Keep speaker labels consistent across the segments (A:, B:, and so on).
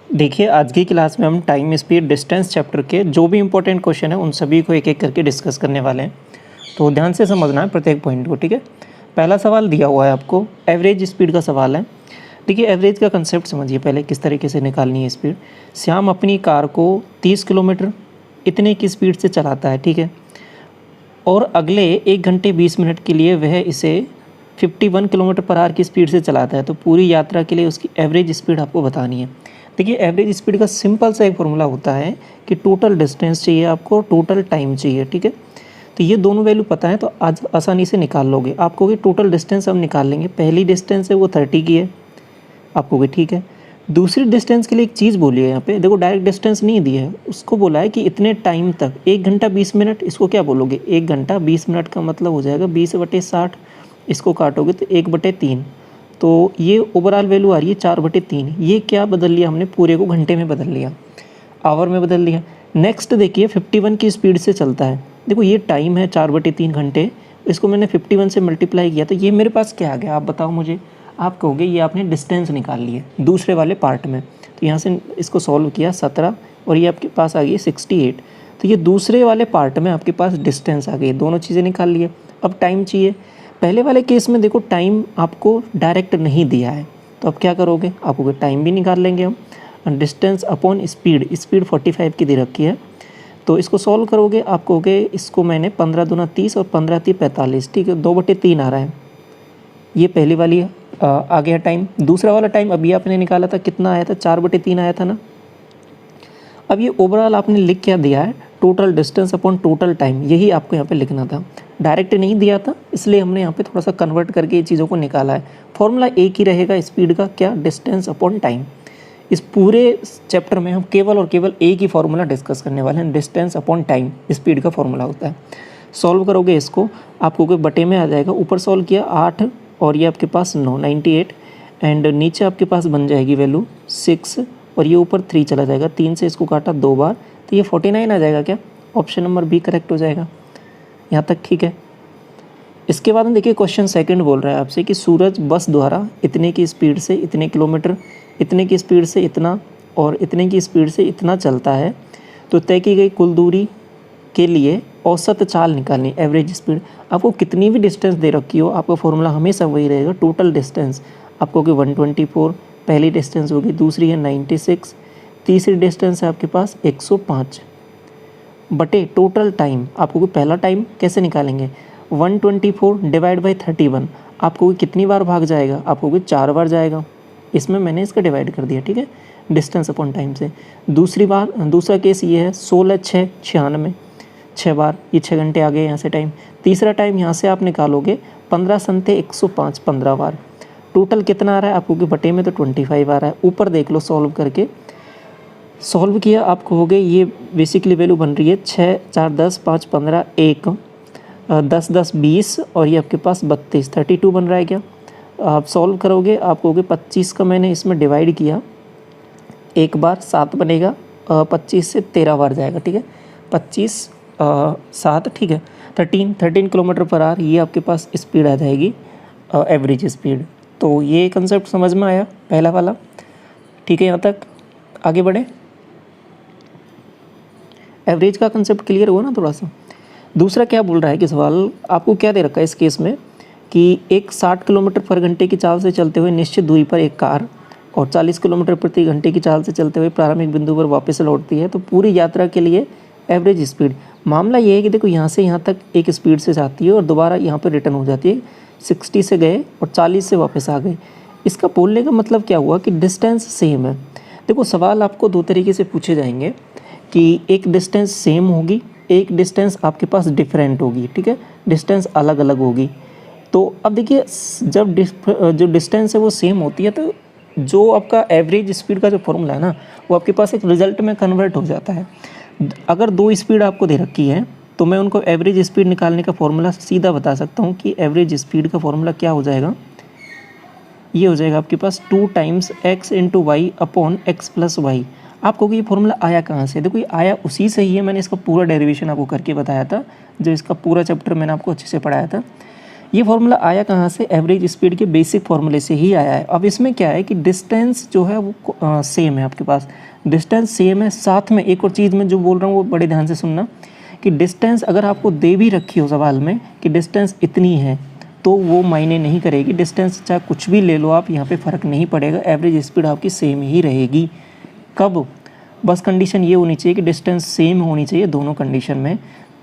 A: देखिए, आज की क्लास में हम टाइम, स्पीड, डिस्टेंस चैप्टर के जो भी इंपॉर्टेंट क्वेश्चन है उन सभी को एक-एक करके डिस्कस करने वाले हैं। तो ध्यान से समझना है प्रत्येक पॉइंट को, ठीक है। पहला सवाल दिया हुआ है आपको, एवरेज स्पीड का सवाल है। देखिए, एवरेज का कंसेप्ट समझिए पहले, किस तरीके से निकालनी है स्पीड। श्याम अपनी कार को 30 किलोमीटर इतने की स्पीड से चलाता है, ठीक है, और अगले 1 घंटे 20 मिनट के लिए वह इसे 51 किलोमीटर पर आवर की स्पीड से चलाता है। तो पूरी यात्रा के लिए उसकी एवरेज स्पीड आपको बतानी है। देखिए, एवरेज स्पीड का सिंपल सा एक फॉर्मूला होता है कि टोटल डिस्टेंस चाहिए आपको, टोटल टाइम चाहिए, ठीक है। तो ये दोनों वैल्यू पता है तो आज आसानी से निकाल लोगे। आप कहोगे टोटल डिस्टेंस हम निकाल लेंगे, पहली डिस्टेंस है वो 30 की है, आप कहोगे ठीक है। दूसरी डिस्टेंस के लिए एक चीज़ बोली है यहाँ पे, देखो डायरेक्ट डिस्टेंस नहीं दी है, उसको बोला है कि इतने टाइम तक 1 घंटा 20 मिनट, इसको क्या बोलोगे 1 घंटा 20 मिनट का मतलब हो जाएगा 20/60, इसको काटोगे तो 1/3। तो ये ओवरऑल वैल्यू आ रही है 4/3। ये क्या बदल लिया हमने, पूरे को घंटे में बदल लिया, आवर में बदल लिया। नेक्स्ट देखिए 51 की स्पीड से चलता है। देखो ये टाइम है 4/3 घंटे, इसको मैंने 51 से मल्टीप्लाई किया तो ये मेरे पास क्या आ गया, आप बताओ मुझे। आप कहोगे ये आपने डिस्टेंस निकाल ली है दूसरे वाले पार्ट में। तो यहाँ से इसको सॉल्व किया 17 और ये आपके पास आ गई 68। तो ये दूसरे वाले पार्ट में आपके पास डिस्टेंस आ गई, दोनों चीज़ें निकाल लिए। अब टाइम चाहिए। पहले वाले केस में देखो टाइम आपको डायरेक्ट नहीं दिया है, तो अब क्या करोगे, आपको टाइम भी निकाल लेंगे हम। डिस्टेंस अपॉन स्पीड, स्पीड 45 की दे रखी है, तो इसको सॉल्व करोगे आप कहोगे इसको मैंने 15 दूना 30 और 15 3 45, ठीक है, 2/3 आ रहा है। ये पहली वाली आ गया टाइम। दूसरा वाला टाइम अभी आपने निकाला था, कितना आया था, 4/3 आया था ना। अब ये ओवरऑल आपने लिख क्या दिया है, total distance upon total time, यही आपको यहाँ पे लिखना था। डायरेक्ट नहीं दिया था इसलिए हमने यहाँ पे थोड़ा सा कन्वर्ट करके ये चीज़ों को निकाला है। फॉर्मूला एक ही रहेगा स्पीड का, क्या, डिस्टेंस अपॉन टाइम। इस पूरे चैप्टर में हम केवल और केवल एक ही फार्मूला डिस्कस करने वाले हैं, डिस्टेंस अपॉन टाइम स्पीड का फार्मूला होता है। सॉल्व करोगे इसको, आपको कोई बटे में आ जाएगा, ऊपर सॉल्व किया 8 और ये आपके पास 9, 98, एंड नीचे आपके पास बन जाएगी वैल्यू 6 और ये ऊपर 3 चला जाएगा, 3 से इसको काटा 2 बार तो ये 49 आ जाएगा। क्या, ऑप्शन नंबर बी करेक्ट हो जाएगा। यहाँ तक ठीक है। इसके बाद हम देखिए क्वेश्चन सेकंड बोल रहा है आपसे कि सूरज बस द्वारा इतने की स्पीड से इतने किलोमीटर, इतने की स्पीड से इतना और इतने की स्पीड से इतना चलता है, तो तय की गई कुल दूरी के लिए औसत चाल निकालनी, एवरेज स्पीड। आपको कितनी भी डिस्टेंस दे रखी हो, आपका फॉर्मूला हमेशा वही रहेगा, टोटल डिस्टेंस। आपको कि 124 पहली डिस्टेंस होगी, दूसरी है 96, तीसरी डिस्टेंस है आपके पास 105 बटे टोटल टाइम। आपको कि पहला टाइम कैसे निकालेंगे, 124 डिवाइड बाई 31, आपको कितनी बार भाग जाएगा, आपको कि 4 बार जाएगा, इसमें मैंने इसका डिवाइड कर दिया, ठीक है, डिस्टेंस अपॉन टाइम से। दूसरा केस ये है 16 6 96, 6 बार, ये 6 घंटे आ गए यहाँ से टाइम। तीसरा टाइम यहाँ से आप निकालोगे 15 संते 105, 15 बार। टोटल कितना आ रहा है आपको कि बटे में तो 25 आ रहा है। ऊपर देख लो सॉल्व करके, सॉल्व किया आप कहोगे ये बेसिकली वैल्यू बन रही है 6 4 10 5 15 1 10 10 20 और ये आपके पास 32 32 बन रहा है। क्या आप सॉल्व करोगे आप कहोगे 25 का मैंने इसमें डिवाइड किया, एक बार 7 बनेगा, 25 से 13 बार जाएगा, ठीक है, 25 7, ठीक है, 13 किलोमीटर पर आवर ये आपके पास स्पीड आ जाएगी, एवरेज स्पीड। तो ये कंसेप्ट समझ में आया पहला वाला, ठीक है। यहाँ तक आगे बढ़े, एवरेज का कंसेप्ट क्लियर हुआ ना थोड़ा सा। दूसरा क्या बोल रहा है कि सवाल आपको क्या दे रखा है इस केस में कि एक 60 किलोमीटर पर घंटे की चाल से चलते हुए निश्चित दूरी पर एक कार और 40 किलोमीटर प्रति घंटे की चाल से चलते हुए प्रारंभिक बिंदु पर वापस लौटती है, तो पूरी यात्रा के लिए एवरेज स्पीड। मामला ये है कि देखो यहाँ से यहाँ तक एक स्पीड से जाती है और दोबारा यहाँ पर रिटर्न हो जाती है, 60 से गए और 40 से वापस आ गए। इसका बोलने का मतलब क्या हुआ कि डिस्टेंस सेम है। देखो सवाल आपको दो तरीके से पूछे जाएंगे कि एक डिस्टेंस सेम होगी, एक डिस्टेंस आपके पास डिफरेंट होगी, ठीक है, डिस्टेंस अलग अलग होगी। तो अब देखिए जब जो डिस्टेंस है वो सेम होती है तो जो आपका एवरेज स्पीड का जो फॉर्मूला है ना वो आपके पास एक रिजल्ट में कन्वर्ट हो जाता है। अगर 2 स्पीड आपको दे रखी है तो मैं उनको एवरेज स्पीड निकालने का फॉर्मूला सीधा बता सकता हूँ कि एवरेज स्पीड का फॉर्मूला क्या हो जाएगा, ये हो जाएगा आपके पास 2 times x into Y upon X plus Y. आपको ये फॉर्मूला आया कहाँ से, देखो ये आया उसी से ही है, मैंने इसका पूरा डेरिवेशन आपको करके बताया था, जो इसका पूरा चैप्टर मैंने आपको अच्छे से पढ़ाया था। ये फार्मूला आया कहाँ से, एवरेज स्पीड के बेसिक फार्मूले से ही आया है। अब इसमें क्या है कि डिस्टेंस जो है वो सेम है आपके पास, डिस्टेंस सेम है। साथ में एक और चीज़ मैं जो बोल रहा हूँ वो बड़े ध्यान से सुनना कि डिस्टेंस अगर आपको दे भी रखी हो सवाल में कि डिस्टेंस इतनी है तो वो मायने नहीं करेगी। डिस्टेंस चाहे कुछ भी ले लो आप, यहाँ पे फ़र्क नहीं पड़ेगा, एवरेज स्पीड आपकी सेम ही रहेगी। कब, बस कंडीशन ये होनी चाहिए कि डिस्टेंस सेम होनी चाहिए दोनों कंडीशन में,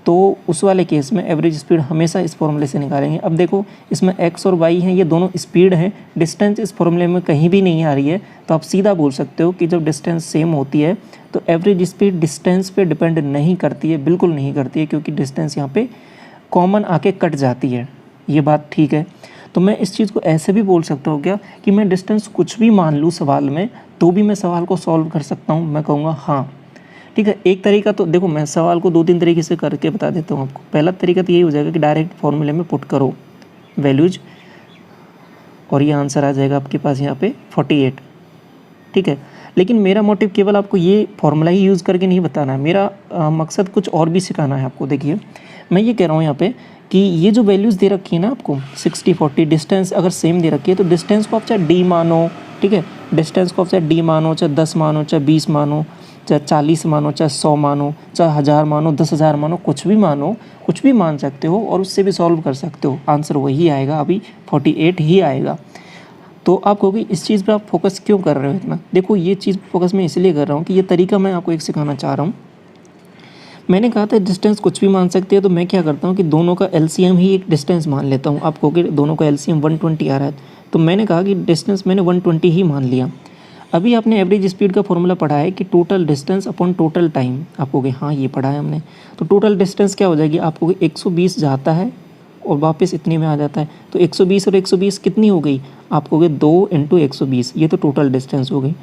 A: तो उस वाले केस में एवरेज स्पीड हमेशा इस फॉर्मूले से निकालेंगे। अब देखो इसमें x और y हैं, ये दोनों स्पीड हैं, डिस्टेंस इस फॉर्मूले में कहीं भी नहीं आ रही है, तो आप सीधा बोल सकते हो कि जब डिस्टेंस सेम होती है तो एवरेज स्पीड डिस्टेंस पे डिपेंड नहीं करती है, बिल्कुल नहीं करती है, क्योंकि डिस्टेंस यहाँ पे कॉमन आके कट जाती है। ये बात ठीक है। तो मैं इस चीज़ को ऐसे भी बोल सकता हूँ क्या कि मैं डिस्टेंस कुछ भी मान लूँ सवाल में तो भी मैं सवाल को सॉल्व कर सकता हूँ, मैं कहूँगा हाँ ठीक है। एक तरीका तो देखो, मैं सवाल को 2-3 तरीके से करके बता देता हूँ आपको। पहला तरीका तो यही हो जाएगा कि डायरेक्ट फॉर्मूले में पुट करो वैल्यूज और ये आंसर आ जाएगा आपके पास यहाँ पे 48, ठीक है। लेकिन मेरा मोटिव केवल आपको ये फॉर्मूला ही यूज़ करके नहीं बताना है, मेरा मकसद कुछ और भी सिखाना है आपको। देखिए मैं ये कह रहा हूँ यहाँ पे कि ये जो वैल्यूज़ दे रखी है ना आपको 60 40, डिस्टेंस अगर सेम दे रखी है तो डिस्टेंस को आप चाहे डी मानो, ठीक है, डिस्टेंस को आप चाहे डी मानो, चाहे 10 मानो, चाहे 20 मानो, चाहे 40 मानो, चाहे 100 मानो, चाहे 1000 मानो, 10,000 मानो, कुछ भी मानो, कुछ भी मान सकते हो और उससे भी सॉल्व कर सकते हो, आंसर वही आएगा, अभी 48 ही आएगा। तो आप कहोगे इस चीज़ पे आप फोकस क्यों कर रहे हो इतना। देखो ये चीज़ फोकस मैं इसलिए कर रहा हूँ कि ये तरीका मैं आपको एक सिखाना चाह रहा हूँ। मैंने कहा था डिस्टेंस कुछ भी मान सकती है, तो मैं क्या करता हूँ कि दोनों का एलसीएम ही एक डिस्टेंस मान लेता हूँ। आप कहोगे दोनों का एलसीएम 120 आ रहा है, तो मैंने कहा कि डिस्टेंस मैंने 120 ही मान लिया। अभी आपने एवरेज स्पीड का फॉर्मूला पढ़ा है कि total distance upon total time, आप कहोगे हाँ ये पढ़ा है हमने। तो टोटल डिस्टेंस क्या हो जाएगी, आप कहोगे 120 जाता है और वापस इतने में आ जाता है, तो 120 और 120 कितनी हो गई, आप कहोगे 2 × 120, ये तो टोटल डिस्टेंस हो गई।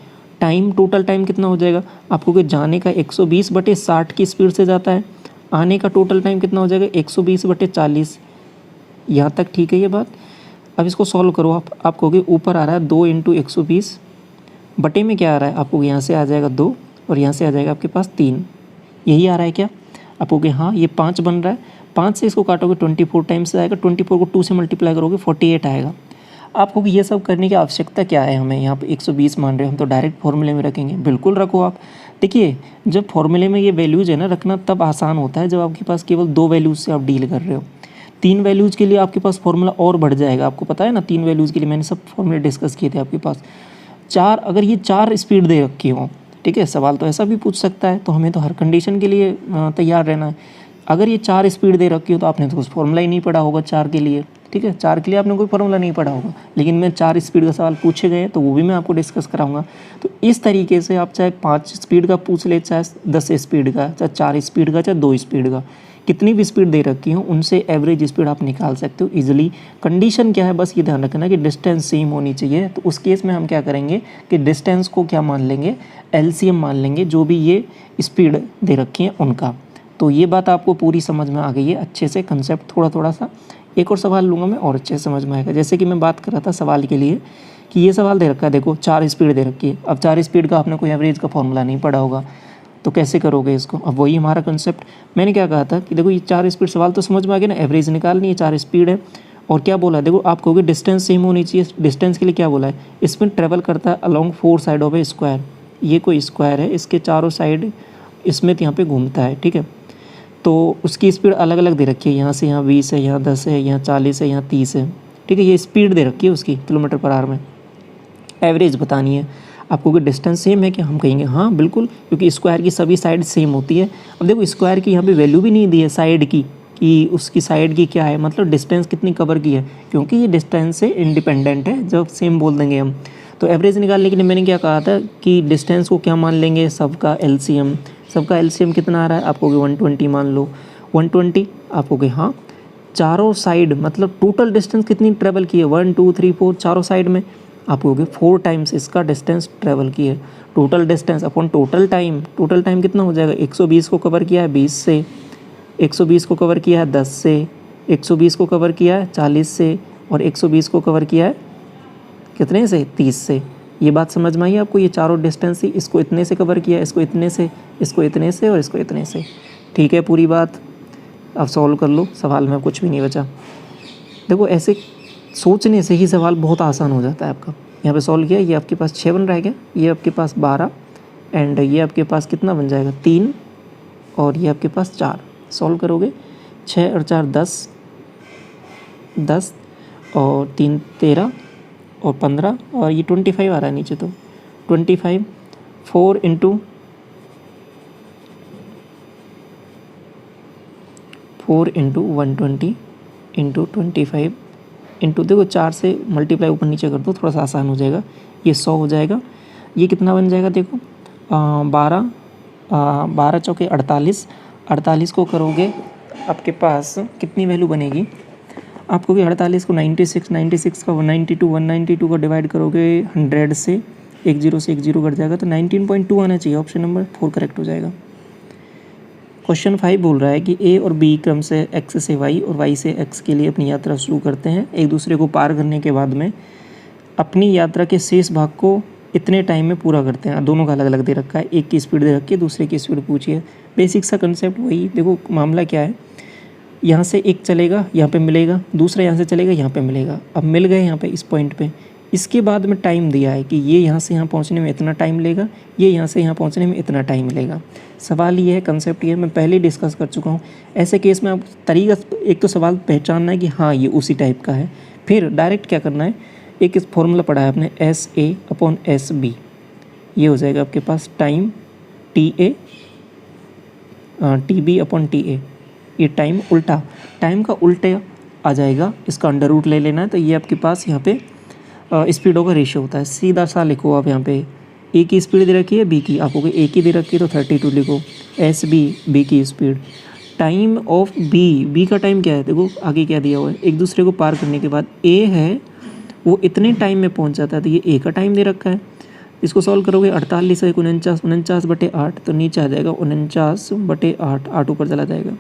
A: टाइम, टोटल टाइम कितना हो जाएगा, आप कहोगे जाने का 120/60 की स्पीड से जाता है, आने का टोटल टाइम कितना हो जाएगा 120/40। यहाँ तक ठीक है ये बात। अब इसको सॉल्व करो आप कहोगे ऊपर आ रहा है 2 × 120, बटे में क्या आ रहा है, आपको यहाँ से आ जाएगा 2 और यहाँ से आ जाएगा आपके पास 3, यही आ रहा है क्या, आप कहोगे हाँ ये 5 बन रहा है। 5 से इसको काटोगे 24 टाइम्स आएगा, 24 को 2 से मल्टीप्लाई करोगे 48 आएगा। आपको ये सब करने की आवश्यकता क्या है, हमें यहाँ पे 120 मान रहे हैं हम, तो डायरेक्ट फॉर्मूले में रखेंगे, बिल्कुल रखो आप। देखिए जब फॉर्मूले में ये वैल्यूज़ है ना रखना तब आसान होता है जब आपके पास केवल 2 वैल्यूज़ से आप डील कर रहे हो। 3 वैल्यूज़ के लिए आपके पास फॉर्मूला और बढ़ जाएगा, आपको पता है ना 3 वैल्यूज़ के लिए मैंने सब फॉर्मूले डिस्कस किए थे आपके पास। 4, अगर ये 4 स्पीड दे रखी हो, ठीक है, सवाल तो ऐसा भी पूछ सकता है, तो हमें तो हर कंडीशन के लिए तैयार रहना है। अगर ये 4 स्पीड दे रखी हो तो आपने तो कुछ फॉर्मूला ही नहीं पढ़ा होगा 4 के लिए, ठीक है, 4 के लिए आपने कोई फॉर्मूला नहीं पढ़ा होगा। लेकिन मैं 4 स्पीड का सवाल पूछे गए तो वो भी मैं आपको डिस्कस कराऊंगा। तो इस तरीके से आप चाहे 5 स्पीड का पूछ ले, चाहे 10 स्पीड का, चाहे 4 स्पीड का, चाहे 2 स्पीड का, कितनी भी स्पीड दे रखी हो उनसे एवरेज स्पीड आप निकाल सकते हो ईजिली। कंडीशन क्या है, बस ये ध्यान रखना कि डिस्टेंस सेम होनी चाहिए। तो उस केस में हम क्या करेंगे कि डिस्टेंस को क्या मान लेंगे, एलसीएम मान लेंगे, जो भी ये स्पीड दे रखी है उनका। तो ये बात आपको पूरी समझ में आ गई है अच्छे से, कंसेप्ट थोड़ा सा। एक और सवाल लूँगा मैं और अच्छे से समझ में आएगा। जैसे कि मैं बात कर रहा था सवाल के लिए कि ये सवाल दे रखा है, देखो 4 स्पीड दे रखी है। अब 4 स्पीड का आपने कोई एवरेज का फॉर्मूला नहीं पढ़ा होगा, तो कैसे करोगे इसको। अब वही हमारा कंसेप्ट, मैंने क्या कहा था कि देखो ये 4 स्पीड सवाल तो समझ में आ गया ना, एवरेज निकालनी है, 4 स्पीड है। और क्या बोला, देखो आप कहोगे डिस्टेंस सेम होनी चाहिए। डिस्टेंस के लिए क्या बोला है, इसमें ट्रेवल करता है along 4 side of A square. ये कोई स्क्वायर है, इसके चारों साइड इसमें यहाँ पे घूमता है, ठीक है। तो उसकी स्पीड अलग अलग दे रखी है, यहाँ से यहाँ 20 है, यहाँ 10 है, यहाँ 40 है, यहाँ 30 है, ठीक है। ये स्पीड दे रखी है उसकी km/h में। एवरेज बतानी है आपको कि डिस्टेंस सेम है कि, हम कहेंगे हाँ बिल्कुल, क्योंकि स्क्वायर की सभी साइड सेम होती है। अब देखो स्क्वायर की यहाँ पे वैल्यू भी नहीं दी है साइड की, कि उसकी साइड की क्या है, मतलब डिस्टेंस कितनी कवर की है, क्योंकि ये डिस्टेंस से इंडिपेंडेंट है, जब सेम बोल देंगे हम। तो एवरेज निकालने के लिए मैंने क्या कहा था कि डिस्टेंस को क्या मान लेंगे, सबका एलसीएम। सबका एलसीएम कितना आ रहा है, आप कहोगे 120 मान लो। 120 आप कहोगे हाँ, चारों साइड मतलब टोटल डिस्टेंस कितनी ट्रेवल की है, 1 2 3 4, चारों साइड में आप कहोगे 4 टाइम्स इसका डिस्टेंस ट्रेवल की है। Total distance upon total time, total time कितना हो जाएगा, 120 को कवर किया है 20 से, 120 को कवर किया है 10 से, 120 को कवर किया है 40 से, और 120 को कवर किया है कितने से, 30 से। ये बात समझ में आई आपको, ये चारों डिस्टेंस ही, इसको इतने से कवर किया, इसको इतने से, इसको इतने से, और इसको इतने से, ठीक है पूरी बात। अब सॉल्व कर लो, सवाल में कुछ भी नहीं बचा। देखो ऐसे सोचने से ही सवाल बहुत आसान हो जाता है आपका। यहाँ पे सॉल्व किया, ये आपके पास 6 बन रह गया, ये आपके पास 12 एंड ये आपके पास कितना बन जाएगा 3 और ये आपके पास 4। सॉल्व करोगे 6 और 4 10 10 और 3 13 और 15 और ये 25 आ रहा है नीचे, तो 25 4 इंटू 120 इंटू 25 इंटू, देखो 4 से मल्टीप्लाई ऊपर नीचे कर दो, थोड़ा सा आसान हो जाएगा। ये 100 हो जाएगा। ये कितना बन जाएगा देखो 12 चौके 48, 48 को करोगे आपके पास कितनी वैल्यू बनेगी आपको भी 48 को 96, 96 का 192, 192 को डिवाइड करोगे 100 से, 10 से 10 कट जाएगा, तो 19.2 आना चाहिए। ऑप्शन नंबर 4 करेक्ट हो जाएगा। क्वेश्चन 5 बोल रहा है कि ए और बी क्रम से एक्स से वाई और वाई से एक्स के लिए अपनी यात्रा शुरू करते हैं। एक दूसरे को पार करने के बाद में अपनी यात्रा के शेष भाग को इतने टाइम में पूरा करते हैं। दोनों का अलग अलग दे रखा है, एक की स्पीड दे रखी है, दूसरे की स्पीड पूछिए। बेसिक सा कंसेप्ट वही। देखो मामला क्या है, यहाँ से एक चलेगा यहाँ पे मिलेगा, दूसरा यहाँ से चलेगा यहाँ पे मिलेगा। अब मिल गए यहाँ पे इस पॉइंट पे, इसके बाद में टाइम दिया है कि ये यहाँ से यहाँ पहुँचने में इतना टाइम लेगा, ये यहाँ से यहाँ पहुँचने में इतना टाइम मिलेगा। सवाल ये है, कंसेप्ट ये है, मैं पहले डिस्कस कर चुका हूँ। ऐसे केस में आप तरीका, एक तो सवाल पहचानना है कि हाँ ये उसी टाइप का है, फिर डायरेक्ट क्या करना है, एक इस फॉर्मूला पढ़ा है आपने SA/SB, ये हो जाएगा आपके पास टाइम TA TB/TA। ये टाइम उल्टा, टाइम का उल्टे आ जाएगा, इसका अंडर रूट ले लेना है, तो ये आपके पास यहाँ पे स्पीडों का रेशियो होता है। सीधा सा लिखो आप यहाँ पे, ए की स्पीड दे रखी है, बी की, आपको ए की दे रखी है तो 32 लिखो, SB बी की स्पीड। टाइम ऑफ बी का टाइम क्या है, देखो आगे क्या दिया हुआ है, एक दूसरे को पार करने के बाद ए है वो इतने टाइम में पहुँच जाता है, तो ये ए का टाइम दे रखा है। इसको सॉल्व करोगे 48 से 49, 49/8, तो नीचे आ जाएगा 49/8, 8 ऊपर चला जाएगा।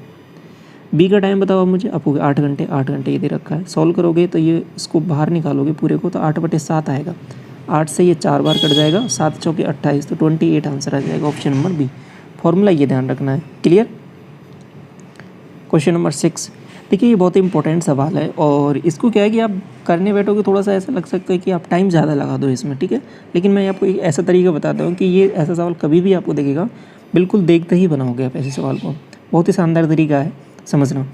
A: बी का टाइम बताओ मुझे, आपको 8 घंटे, 8 घंटे ये दे रखा है। सॉल्व करोगे तो ये इसको बाहर निकालोगे पूरे को, तो 8/7 आएगा। 8 से ये 4 बार कट जाएगा, 7 चौके 28, तो 28 आंसर आ जाएगा। Option number B. फॉर्मूला ये ध्यान रखना है। क्लियर। क्वेश्चन नंबर 6, देखिए ये बहुत ही इंपॉर्टेंट सवाल है, और इसको क्या है कि आप करने बैठोगे थोड़ा सा ऐसा लग सकता है कि आप टाइम ज़्यादा लगा दो इसमें, ठीक है, लेकिन मैं आपको एक ऐसा तरीका बताता हूँ कि ये ऐसा सवाल कभी भी आपको देखेगा, बिल्कुल देखते ही बनाओगे आप ऐसे सवाल को। बहुत ही शानदार तरीका है समझना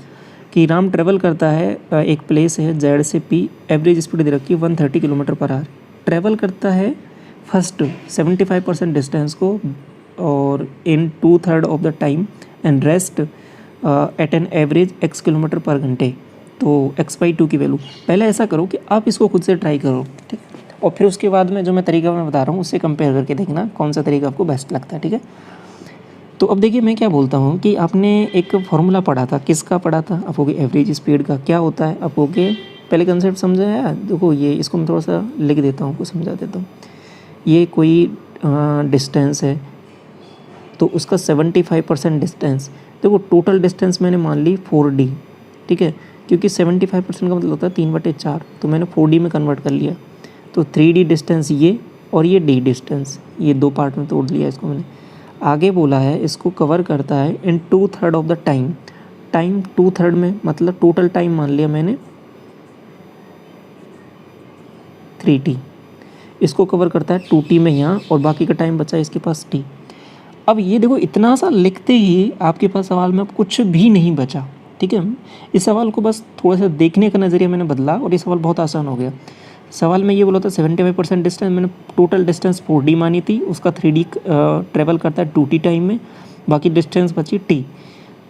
A: कि राम ट्रेवल करता है, एक प्लेस है Z से P, एवरेज स्पीड दे रखी है 130 km/h। ट्रैवल करता है फर्स्ट 75% डिस्टेंस को और इन 2/3 of the time and rest at an average x km/घंटे। तो x/2 की वैल्यू, पहले ऐसा करो कि आप इसको खुद से ट्राई करो, ठीक है, और फिर उसके बाद में जो मैं तरीका मैं बता रहा हूँ उससे कंपेयर करके देखना कौन सा तरीका आपको बेस्ट लगता है, ठीक है। तो अब देखिए मैं क्या बोलता हूँ कि आपने एक फार्मूला पढ़ा था, किसका पढ़ा था, आपको एवरेज स्पीड का क्या होता है, आपको पहले कंसेप्ट समझा है। देखो ये इसको मैं थोड़ा सा लिख देता हूँ, आपको समझा देता हूँ। ये कोई डिस्टेंस है तो उसका 75% डिस्टेंस, देखो टोटल डिस्टेंस मैंने मान ली 4D, ठीक है, क्योंकि 75% का मतलब होता है 3/4, तो मैंने 4D में कन्वर्ट कर लिया। तो 3D डिस्टेंस ये और ये D डिस्टेंस, ये 2 पार्ट में तोड़ लिया इसको मैंने। आगे बोला है इसको कवर करता है इन 2/3 ऑफ द टाइम, टाइम 2/3 में मतलब टोटल टाइम मान लिया मैंने 3T, इसको कवर करता है 2T में यहाँ, और बाकी का टाइम बचा इसके पास T। अब ये देखो इतना सा लिखते ही आपके पास सवाल में अब कुछ भी नहीं बचा, ठीक है। इस सवाल को बस थोड़ा सा देखने का नज़रिया मैंने बदला और ये सवाल बहुत आसान हो गया। सवाल में ये बोला था 75% डिस्टेंस, मैंने टोटल डिस्टेंस 4D मानी थी, उसका 3D ट्रेवल करता है 2T टाइम में, बाकी डिस्टेंस बची T।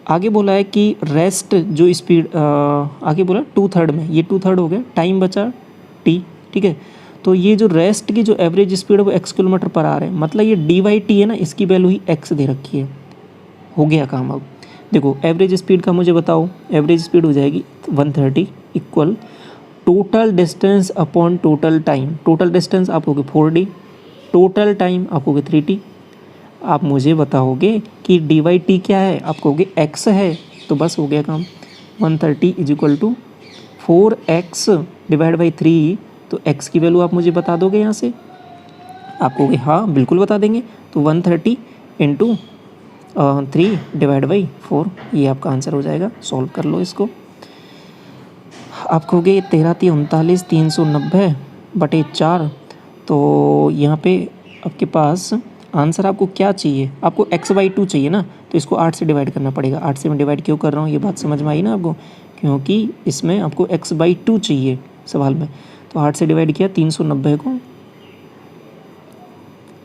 A: आगे बोला है कि रेस्ट जो स्पीड आगे बोला 2/3 में, ये 2/3 हो गया, टाइम बचा T, ठीक है। तो ये जो रेस्ट की जो एवरेज स्पीड है वो x km/h है, मतलब ये D/T है ना, इसकी वैल्यू ही x दे रखी है। हो गया काम। अब देखो एवरेज स्पीड का मुझे बताओ, एवरेज स्पीड हो जाएगी 130 equal total distance upon total time. Total distance आप होगे 4D, टोटल टाइम आप होगे 3T। आप मुझे बताओगे कि D/T क्या है, आप कहोगे x है, तो बस हो गया काम। 130 = 4x / 3, तो x की वैल्यू आप मुझे बता दोगे यहाँ से, आप कहोगे हाँ बिल्कुल बता देंगे। तो 130 × 3 / 4, ये आपका आंसर हो जाएगा। सॉल्व कर लो इसको। आप कहोगे 13×3 = 39 बटे 4। तो यहाँ पे आपके पास आंसर आपको क्या चाहिए, आपको x/2 चाहिए ना, तो इसको 8 से डिवाइड करना पड़ेगा। 8 से मैं डिवाइड क्यों कर रहा हूँ ये बात समझ में आई ना आपको, क्योंकि इसमें आपको x/2 चाहिए सवाल में। तो 8 से डिवाइड किया 390 को,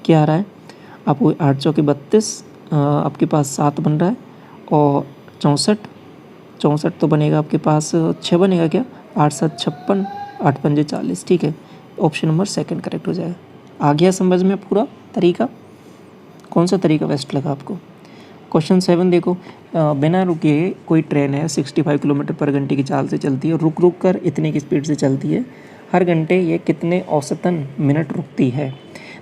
A: क्या आ रहा है आपको 8 चौके 32, आपके पास 7 बन रहा है, और 64 तो बनेगा आपके पास 6 बनेगा क्या, 8 7 56, 8 पंजे 40। ठीक है, ऑप्शन नंबर सेकंड करेक्ट हो जाएगा। आ गया समझ में पूरा तरीका, कौन सा तरीका बेस्ट लगा आपको। क्वेश्चन 7 देखो, बिना रुके कोई ट्रेन है 65 किलोमीटर पर घंटे की चाल से चलती है, रुक रुक कर इतने की स्पीड से चलती है, हर घंटे ये कितने औसतन मिनट रुकती है।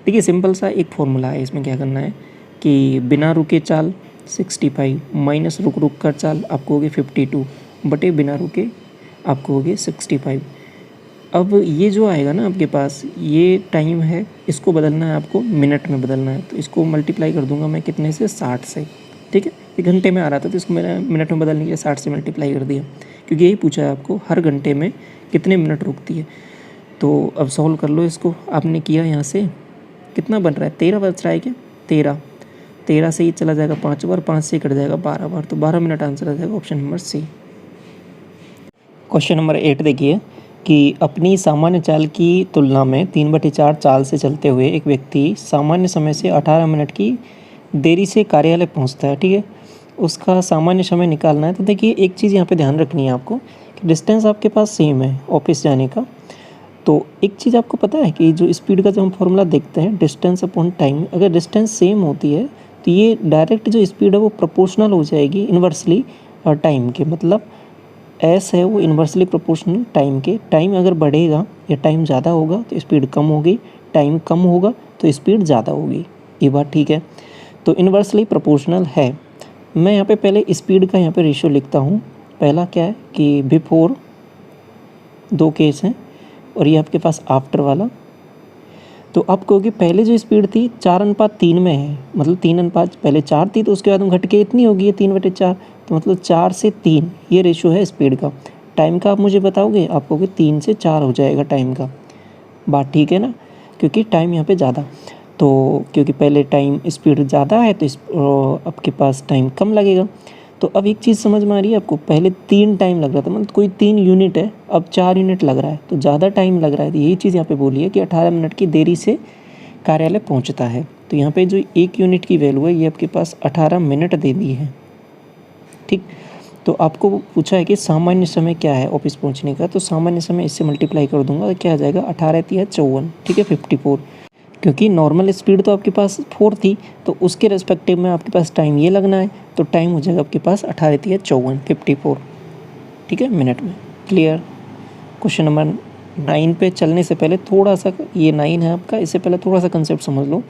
A: देखिए सिंपल सा एक फॉर्मूला है, इसमें क्या करना है कि बिना रुके चाल 65 माइनस रुक रुक कर चाल आपको होगी 52 बटे बिना रुके आपको होगी 65। अब ये जो आएगा ना आपके पास, ये टाइम है, इसको बदलना है आपको मिनट में बदलना है, तो इसको मल्टीप्लाई कर दूंगा मैं कितने से, 60 से। ठीक है, ये घंटे में आ रहा था तो इसको मैंने मिनट में बदलने के लिए 60 से मल्टीप्लाई कर दिया, क्योंकि यही पूछा है आपको हर घंटे में कितने मिनट रुकती है। तो अब सॉल्व कर लो इसको, आपने किया यहाँ से कितना बन रहा है, 13 बच रहा है क्या, 13 से ही चला जाएगा 5 बार, 5 से कट जाएगा 12 बार, तो 12 मिनट आंसर आ जाएगा option number C. Question number 8 देखिए कि अपनी सामान्य चाल की तुलना में 3/4 चाल से चलते हुए एक व्यक्ति सामान्य समय से 18 मिनट की देरी से कार्यालय पहुंचता है। ठीक है, उसका सामान्य समय निकालना है। तो देखिए एक चीज़ यहाँ पे ध्यान रखनी है आपको कि डिस्टेंस आपके पास सेम है ऑफिस जाने का। तो एक चीज़ आपको पता है कि जो स्पीड का जो हम फॉर्मूला देखते हैं डिस्टेंस अपॉन टाइम, अगर डिस्टेंस सेम होती है तो ये डायरेक्ट जो स्पीड है वो प्रोपोर्शनल हो जाएगी इन्वर्सली टाइम के, मतलब एस है वो इन्वर्सली प्रोपोर्शनल टाइम के। टाइम अगर बढ़ेगा या टाइम ज़्यादा होगा तो स्पीड कम होगी, टाइम कम होगा तो स्पीड ज़्यादा होगी। ये बात ठीक है, तो इन्वर्सली प्रोपोर्शनल है। मैं यहाँ पे पहले स्पीड का यहाँ पे रेशियो लिखता हूँ। पहला क्या है कि बिफोर, दो केस हैं, और ये आपके पास आफ्टर वाला। तो आप कहोगे पहले जो स्पीड थी 4:3 में है, मतलब 3:5, पहले 4 थी तो उसके बाद हम घट के इतनी होगी 3/4, तो मतलब 4 से 3 ये रेशियो है स्पीड का। टाइम का आप मुझे बताओगे, आप कहोगे 3 से 4 हो जाएगा टाइम का। बात ठीक है ना, क्योंकि टाइम यहाँ पे ज़्यादा, तो क्योंकि पहले टाइम स्पीड ज़्यादा है तो आपके पास टाइम कम लगेगा। तो अब एक चीज़ समझ में आ रही है आपको, पहले 3 टाइम लग रहा था, मतलब कोई 3 यूनिट है, अब 4 यूनिट लग रहा है, तो ज़्यादा टाइम लग रहा है। तो यही चीज़ यहाँ पे बोली है कि 18 मिनट की देरी से कार्यालय पहुँचता है। तो यहाँ पे जो 1 यूनिट की वैल्यू है ये आपके पास 18 मिनट दे दी है। ठीक, तो आपको पूछा है कि सामान्य समय क्या है ऑफिस पहुँचने का, तो सामान्य समय इससे मल्टीप्लाई कर दूंगा तो क्या आ जाएगा, 18 × 3 = 54। ठीक है, 54, क्योंकि नॉर्मल स्पीड तो आपके पास 4 थी, तो उसके रेस्पेक्टिव में आपके पास टाइम ये लगना है, तो टाइम हो जाएगा आपके पास 18 × 3 = 54, 54। ठीक है, मिनट में। क्लियर। क्वेश्चन नंबर 9 पे चलने से पहले थोड़ा सा, ये 9 है आपका, इससे पहले थोड़ा सा कंसेप्ट समझ लो।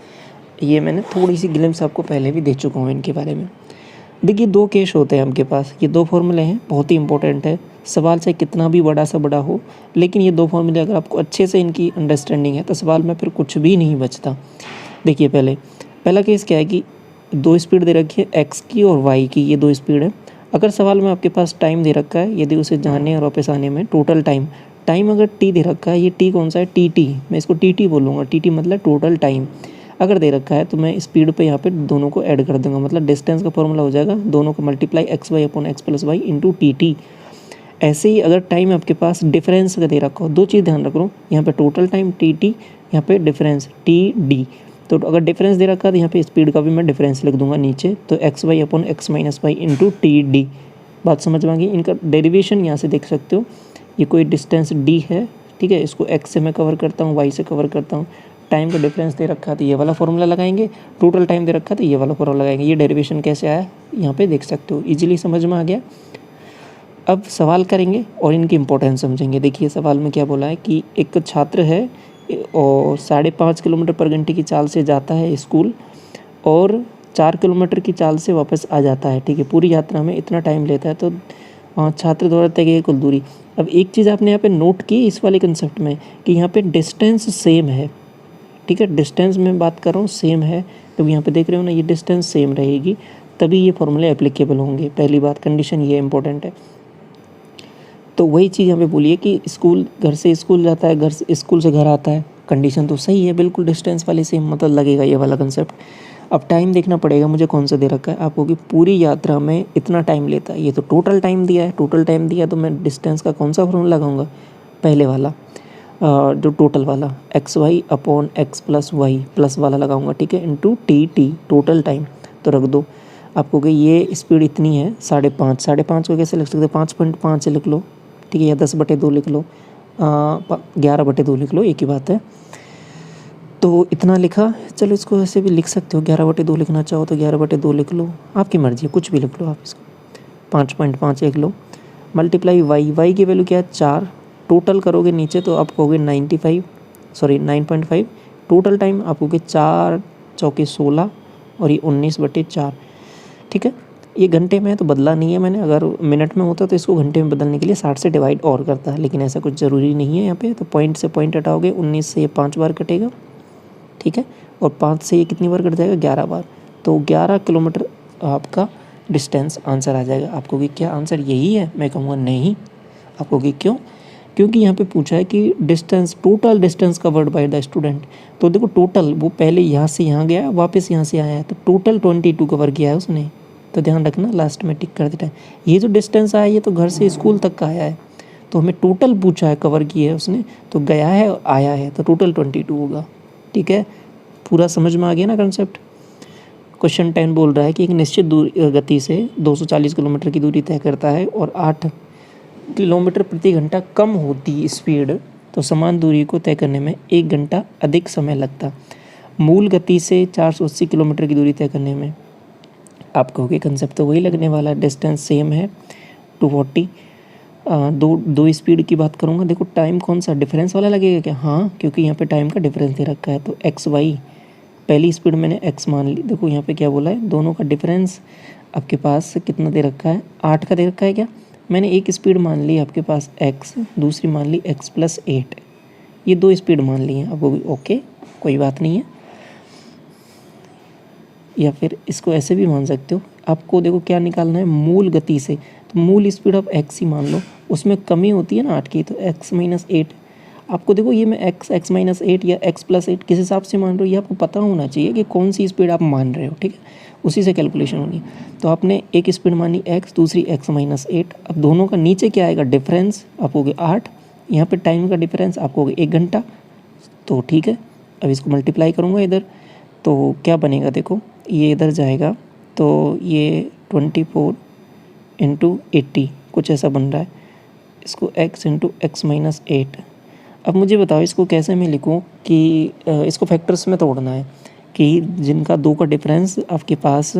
A: ये मैंने थोड़ी सी ग्लिम्स आपको पहले भी दे चुका हूँ इनके बारे में। देखिए 2 केस होते हैं आपके पास, ये 2 फॉर्मूले हैं, बहुत ही इंपॉर्टेंट है। सवाल चाहे कितना भी बड़ा सा बड़ा हो, लेकिन ये 2 फॉर्मूले अगर आपको अच्छे से इनकी अंडरस्टैंडिंग है तो सवाल में फिर कुछ भी नहीं बचता। देखिए पहला केस क्या है कि 2 स्पीड दे रखी है, एक्स की और वाई की, ये 2 स्पीड है। अगर सवाल में आपके पास टाइम दे रखा है, यदि उसे जाने और वापस आने में टोटल टाइम अगर टी दे रखा है, ये टी कौन सा है, टी, मैं इसको टी बोलूँगा। टी मतलब टोटल टाइम अगर दे रखा है तो मैं स्पीड पे यहाँ पे दोनों को ऐड कर दूंगा, मतलब डिस्टेंस का फॉर्मूला हो जाएगा दोनों को मल्टीप्लाई xy/x + y × टी। ऐसे ही अगर टाइम आपके पास डिफरेंस का दे रखा हो, 2 चीज़ ध्यान रख लो, यहाँ पे टोटल टाइम टी, यहाँ पे डिफरेंस टी। तो अगर डिफरेंस दे रखा है तो यहाँ पे स्पीड का भी मैं डिफरेंस लिख दूंगा नीचे, तो xy/x - y × टी। बात समझ में आ गई। इनका डेरिवेशन यहाँ से देख सकते हो, ये कोई डिस्टेंस d है, ठीक है, इसको x से मैं कवर करता हूँ, y से कवर करता हूँ। टाइम का डिफरेंस दे रखा है तो ये वाला फॉर्मूला लगाएंगे, टोटल टाइम दे रखा है तो ये वाला फॉर्मूला लगाएंगे। ये डेरिवेशन कैसे आया यहाँ पे देख सकते हो, इजीली समझ में आ गया। अब सवाल करेंगे और इनकी इंपॉर्टेंस समझेंगे। देखिए सवाल में क्या बोला है कि एक छात्र है और 5.5 किलोमीटर पर घंटे की चाल से जाता है स्कूल और 4 किलोमीटर की चाल से वापस आ जाता है। ठीक है, पूरी यात्रा में इतना टाइम लेता है। तो छात्र द्वारा तय की कुल दूरी। अब एक चीज़ आपने यहाँ पे नोट की इस वाले कंसेप्ट में कि यहाँ पे डिस्टेंस सेम है। ठीक है, डिस्टेंस में बात कर रहा हूँ, सेम है, तो यहाँ पे देख रहे हो ना, ये डिस्टेंस सेम रहेगी तभी ये फॉर्मूले एप्लीकेबल होंगे। पहली बात, कंडीशन ये इंपॉर्टेंट है। तो वही चीज़ यहाँ पे बोलिए कि स्कूल घर से स्कूल जाता है, घर से स्कूल से घर आता है, कंडीशन तो सही है, बिल्कुल डिस्टेंस वाले सेम मतलब लगेगा ये वाला कंसेप्ट। अब टाइम देखना पड़ेगा मुझे कौन सा दे रखा है आपको कि पूरी यात्रा में इतना टाइम लेता है, ये तो टोटल टाइम दिया है। टोटल टाइम दिया तो मैं डिस्टेंस का कौन सा फॉर्मूला लगाऊंगा, पहले वाला जो टोटल वाला X Y upon X plus Y plus वाला लगाऊंगा, ठीक है, into T T total time. तो रख दो आपको कि ये स्पीड इतनी है 5.5, 5.5 को कैसे लिख सकते हो, 5.5 से लिख लो, ठीक है, या 10/2 लिख लो, 11/2 लिख लो, एक ही बात है। तो इतना लिखा, चलो इसको ऐसे भी लिख सकते हो, 11/2 लिखना चाहो तो 11/2 लिख लो, आपकी मर्जी है, कुछ भी लिख लो आप इसको, 5.5 लिख लो। मल्टीप्लाई वाई की वैल्यू क्या है 4, टोटल करोगे नीचे तो आप कहोगे 9.5, टोटल टाइम आप कहोगे 4 चौके 16 और ये 19/4, ठीक है। ये घंटे में है तो बदला नहीं है मैंने, अगर मिनट में होता तो इसको घंटे में बदलने के लिए 60 से डिवाइड और करता है, लेकिन ऐसा कुछ ज़रूरी नहीं है यहाँ पे। तो पॉइंट से पॉइंट हटाओगे, 19 से ये 5 बार कटेगा, ठीक है, और 5 से ये कितनी बार कट जाएगा, 11 बार। तो 11 किलोमीटर आपका डिस्टेंस आंसर आ जाएगा। आपको कि क्या आंसर यही है, मैं कहूँगा नहीं। आपको कि क्यों, क्योंकि यहाँ पे पूछा है कि distance, total distance covered by the student. तो देखो टोटल, वो पहले यहाँ से यहाँ गया, वापस यहाँ से आया है, तो टोटल 22 कवर किया है उसने। तो ध्यान रखना, लास्ट में टिक कर देता है। ये जो डिस्टेंस आया ये तो घर से स्कूल तक का आया है, तो हमें टोटल पूछा है, कवर किया है उसने, तो गया है और आया है, तो टोटल 22 होगा, ठीक है। पूरा समझ में आ गया ना कंसेप्ट। क्वेश्चन 10 बोल रहा है कि एक निश्चित गति से 240 किलोमीटर की दूरी तय करता है और 8 किलोमीटर प्रति घंटा कम होती स्पीड, तो समान दूरी को तय करने में 1 घंटा अधिक समय लगता। मूल गति से 480 किलोमीटर की दूरी तय करने में, आप कहोगे कंसेप्ट तो वही लगने वाला है, डिस्टेंस सेम है 240। दो स्पीड की बात करूँगा, देखो टाइम कौन सा डिफरेंस वाला लगेगा क्या, हाँ, क्योंकि यहाँ पे टाइम का डिफरेंस दे रखा है। तो एक्स वाई, पहली स्पीड मैंने एक्स मान ली, देखो यहाँ पे क्या बोला है, दोनों का डिफरेंस आपके पास कितना दे रखा है, 8 का दे रखा है क्या, मैंने एक स्पीड मान ली आपके पास एक्स, दूसरी मान ली एक्स प्लस 8, ये 2 स्पीड मान ली हैं। अब वो भी ओके, कोई बात नहीं है। या फिर इसको ऐसे भी मान सकते हो, आपको देखो क्या निकालना है, मूल गति से, तो मूल स्पीड आप एक्स ही मान लो, उसमें कमी होती है ना 8 की, तो एक्स माइनस 8। आपको देखो ये मैं एक्स माइनस 8 या एक्स प्लस 8 किस हिसाब से मान रहे हो, ये आपको पता होना चाहिए कि कौन सी स्पीड आप मान रहे हो, ठीक है, उसी से कैलकुलेशन होनी है। तो आपने एक स्पीड मानी एक्स, दूसरी एक्स माइनस 8, अब दोनों का नीचे क्या आएगा डिफरेंस, आप कहोगे 8, यहाँ पे टाइम का डिफरेंस आप कहोगे 1 घंटा, तो ठीक है। अब इसको मल्टीप्लाई करूँगा इधर, तो क्या बनेगा, देखो ये इधर जाएगा, तो ये 24 इंटू 80 कुछ ऐसा बन रहा है, इसको x इंटू एक्स माइनस 8। अब मुझे बताओ इसको कैसे मैं लिखूँ कि इसको फैक्टर्स में तोड़ना है कि जिनका 2 का डिफरेंस आपके पास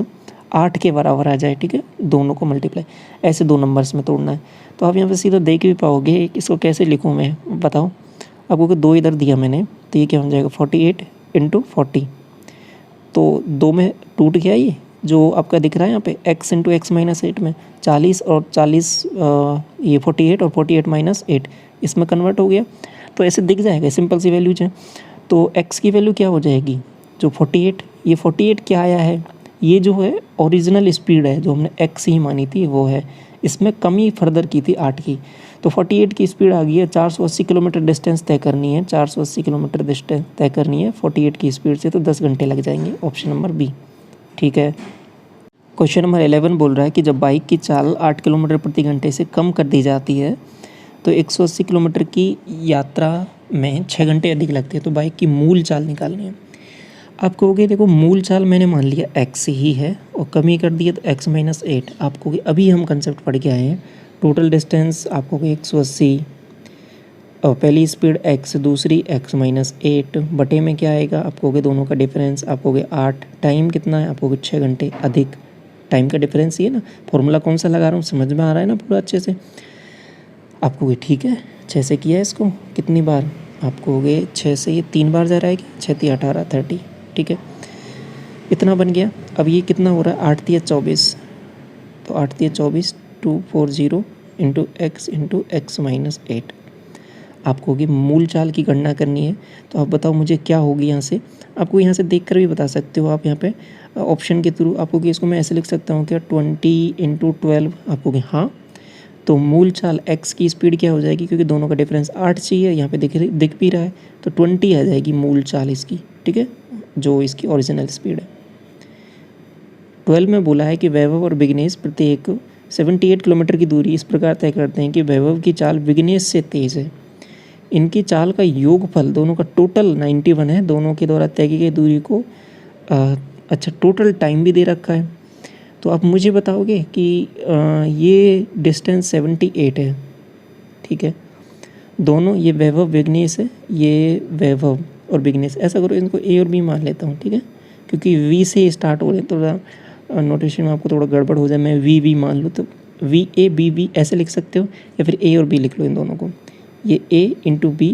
A: 8 के बराबर आ जाए, ठीक है, दोनों को मल्टीप्लाई, ऐसे 2 नंबर्स में तोड़ना है। तो आप यहाँ पे सीधा देख भी पाओगे, इसको कैसे लिखूँ मैं, बताओ आपको, कि 2 इधर दिया मैंने, तो ये क्या हो जाएगा 48 इंटू 40, तो 2 में टूट गया, ये जो आपका दिख रहा है यहाँ पे x इंटू एक्स माइनस 8 में 40 और 40 ये 48 और 48 माइनस 8 इसमें कन्वर्ट हो गया, तो ऐसे दिख जाएगा, सिंपल सी वैल्यूज हैं। तो x की वैल्यू क्या हो जाएगी, जो 48, ये 48 क्या आया है, ये जो है ओरिजिनल स्पीड है, जो हमने x ही मानी थी वो है, इसमें कमी फर्दर की थी 8 की, तो 48 की स्पीड आ गई है। 480 किलोमीटर डिस्टेंस तय करनी है, 480 किलोमीटर डिस्टेंस तय करनी है 48 की स्पीड से, तो 10 घंटे लग जाएंगे, ऑप्शन नंबर बी, ठीक है। क्वेश्चन नंबर 11 बोल रहा है कि जब बाइक की चाल 8 किलोमीटर प्रति घंटे से कम कर दी जाती है तो 180 किलोमीटर की यात्रा में 6 घंटे अधिक लगते हैं, तो बाइक की मूल चाल निकालनी है। आप कहोगे देखो मूल चाल मैंने मान लिया x ही है और कमी कर दी है तो x माइनस 8। आप कहोगे अभी हम कंसेप्ट पढ़ के आए हैं, टोटल डिस्टेंस आप कहोगे 180 और पहली स्पीड x, दूसरी x माइनस 8 बटे में क्या आएगा, आप कहोगे दोनों का डिफरेंस, आप कहोगे 8, टाइम कितना है, आप कहोगे 6 घंटे अधिक, टाइम का डिफरेंस ये ना, फॉर्मूला कौन सा लगा रहा हूँ समझ में आ रहा है ना पूरा अच्छे से। आप कहोगे ठीक है 6 से किया है इसको कितनी बार, आप कहोगे 6 से ये 3 बार जा रहा है क्या, 6 3 18 30, ठीक है, इतना बन गया। अब ये कितना हो रहा है 8 3 24, तो 8 3 24 240 इंटू एक्स माइनस 8। आपको होगी मूल चाल की गणना करनी है, तो आप बताओ मुझे क्या होगी यहाँ से, आपको यहाँ से देखकर भी बता सकते हो आप यहाँ पे ऑप्शन के थ्रू। आपको कि इसको मैं ऐसे लिख सकता हूँ क्या 20 इंटू 12, आपको कि हाँ तो मूल चाल x की स्पीड क्या हो जाएगी, क्योंकि दोनों का डिफरेंस 8 चाहिए, यहाँ पे दिख भी रहा है, तो 20 आ जाएगी मूल चाल इसकी, ठीक है, जो इसकी ओरिजिनल स्पीड है। 12 में बोला है कि वैभव और विघ्नेश प्रत्येक 78 किलोमीटर की दूरी इस प्रकार तय करते हैं कि वैभव की चाल विघ्नेश से तेज़ है। इनकी चाल का योगफल दोनों का टोटल 91 है। दोनों के द्वारा तय की गई दूरी को अच्छा टोटल टाइम भी दे रखा है। तो आप मुझे बताओगे कि ये डिस्टेंस 78 है, ठीक है। दोनों ये वैभव विघ्नेश है, ये वैभव और विघ्नेश। ऐसा करो इनको ए और बी मान लेता हूँ, ठीक है, क्योंकि वी से स्टार्ट हो रहे हैं, थोड़ा नोटेशन में आपको थोड़ा गड़बड़ हो जाए। मैं वी मान लूँ तो वी ए बी बी ऐसे लिख सकते हो, या फिर ए और बी लिख लो इन दोनों को। ये ए इंटू बी,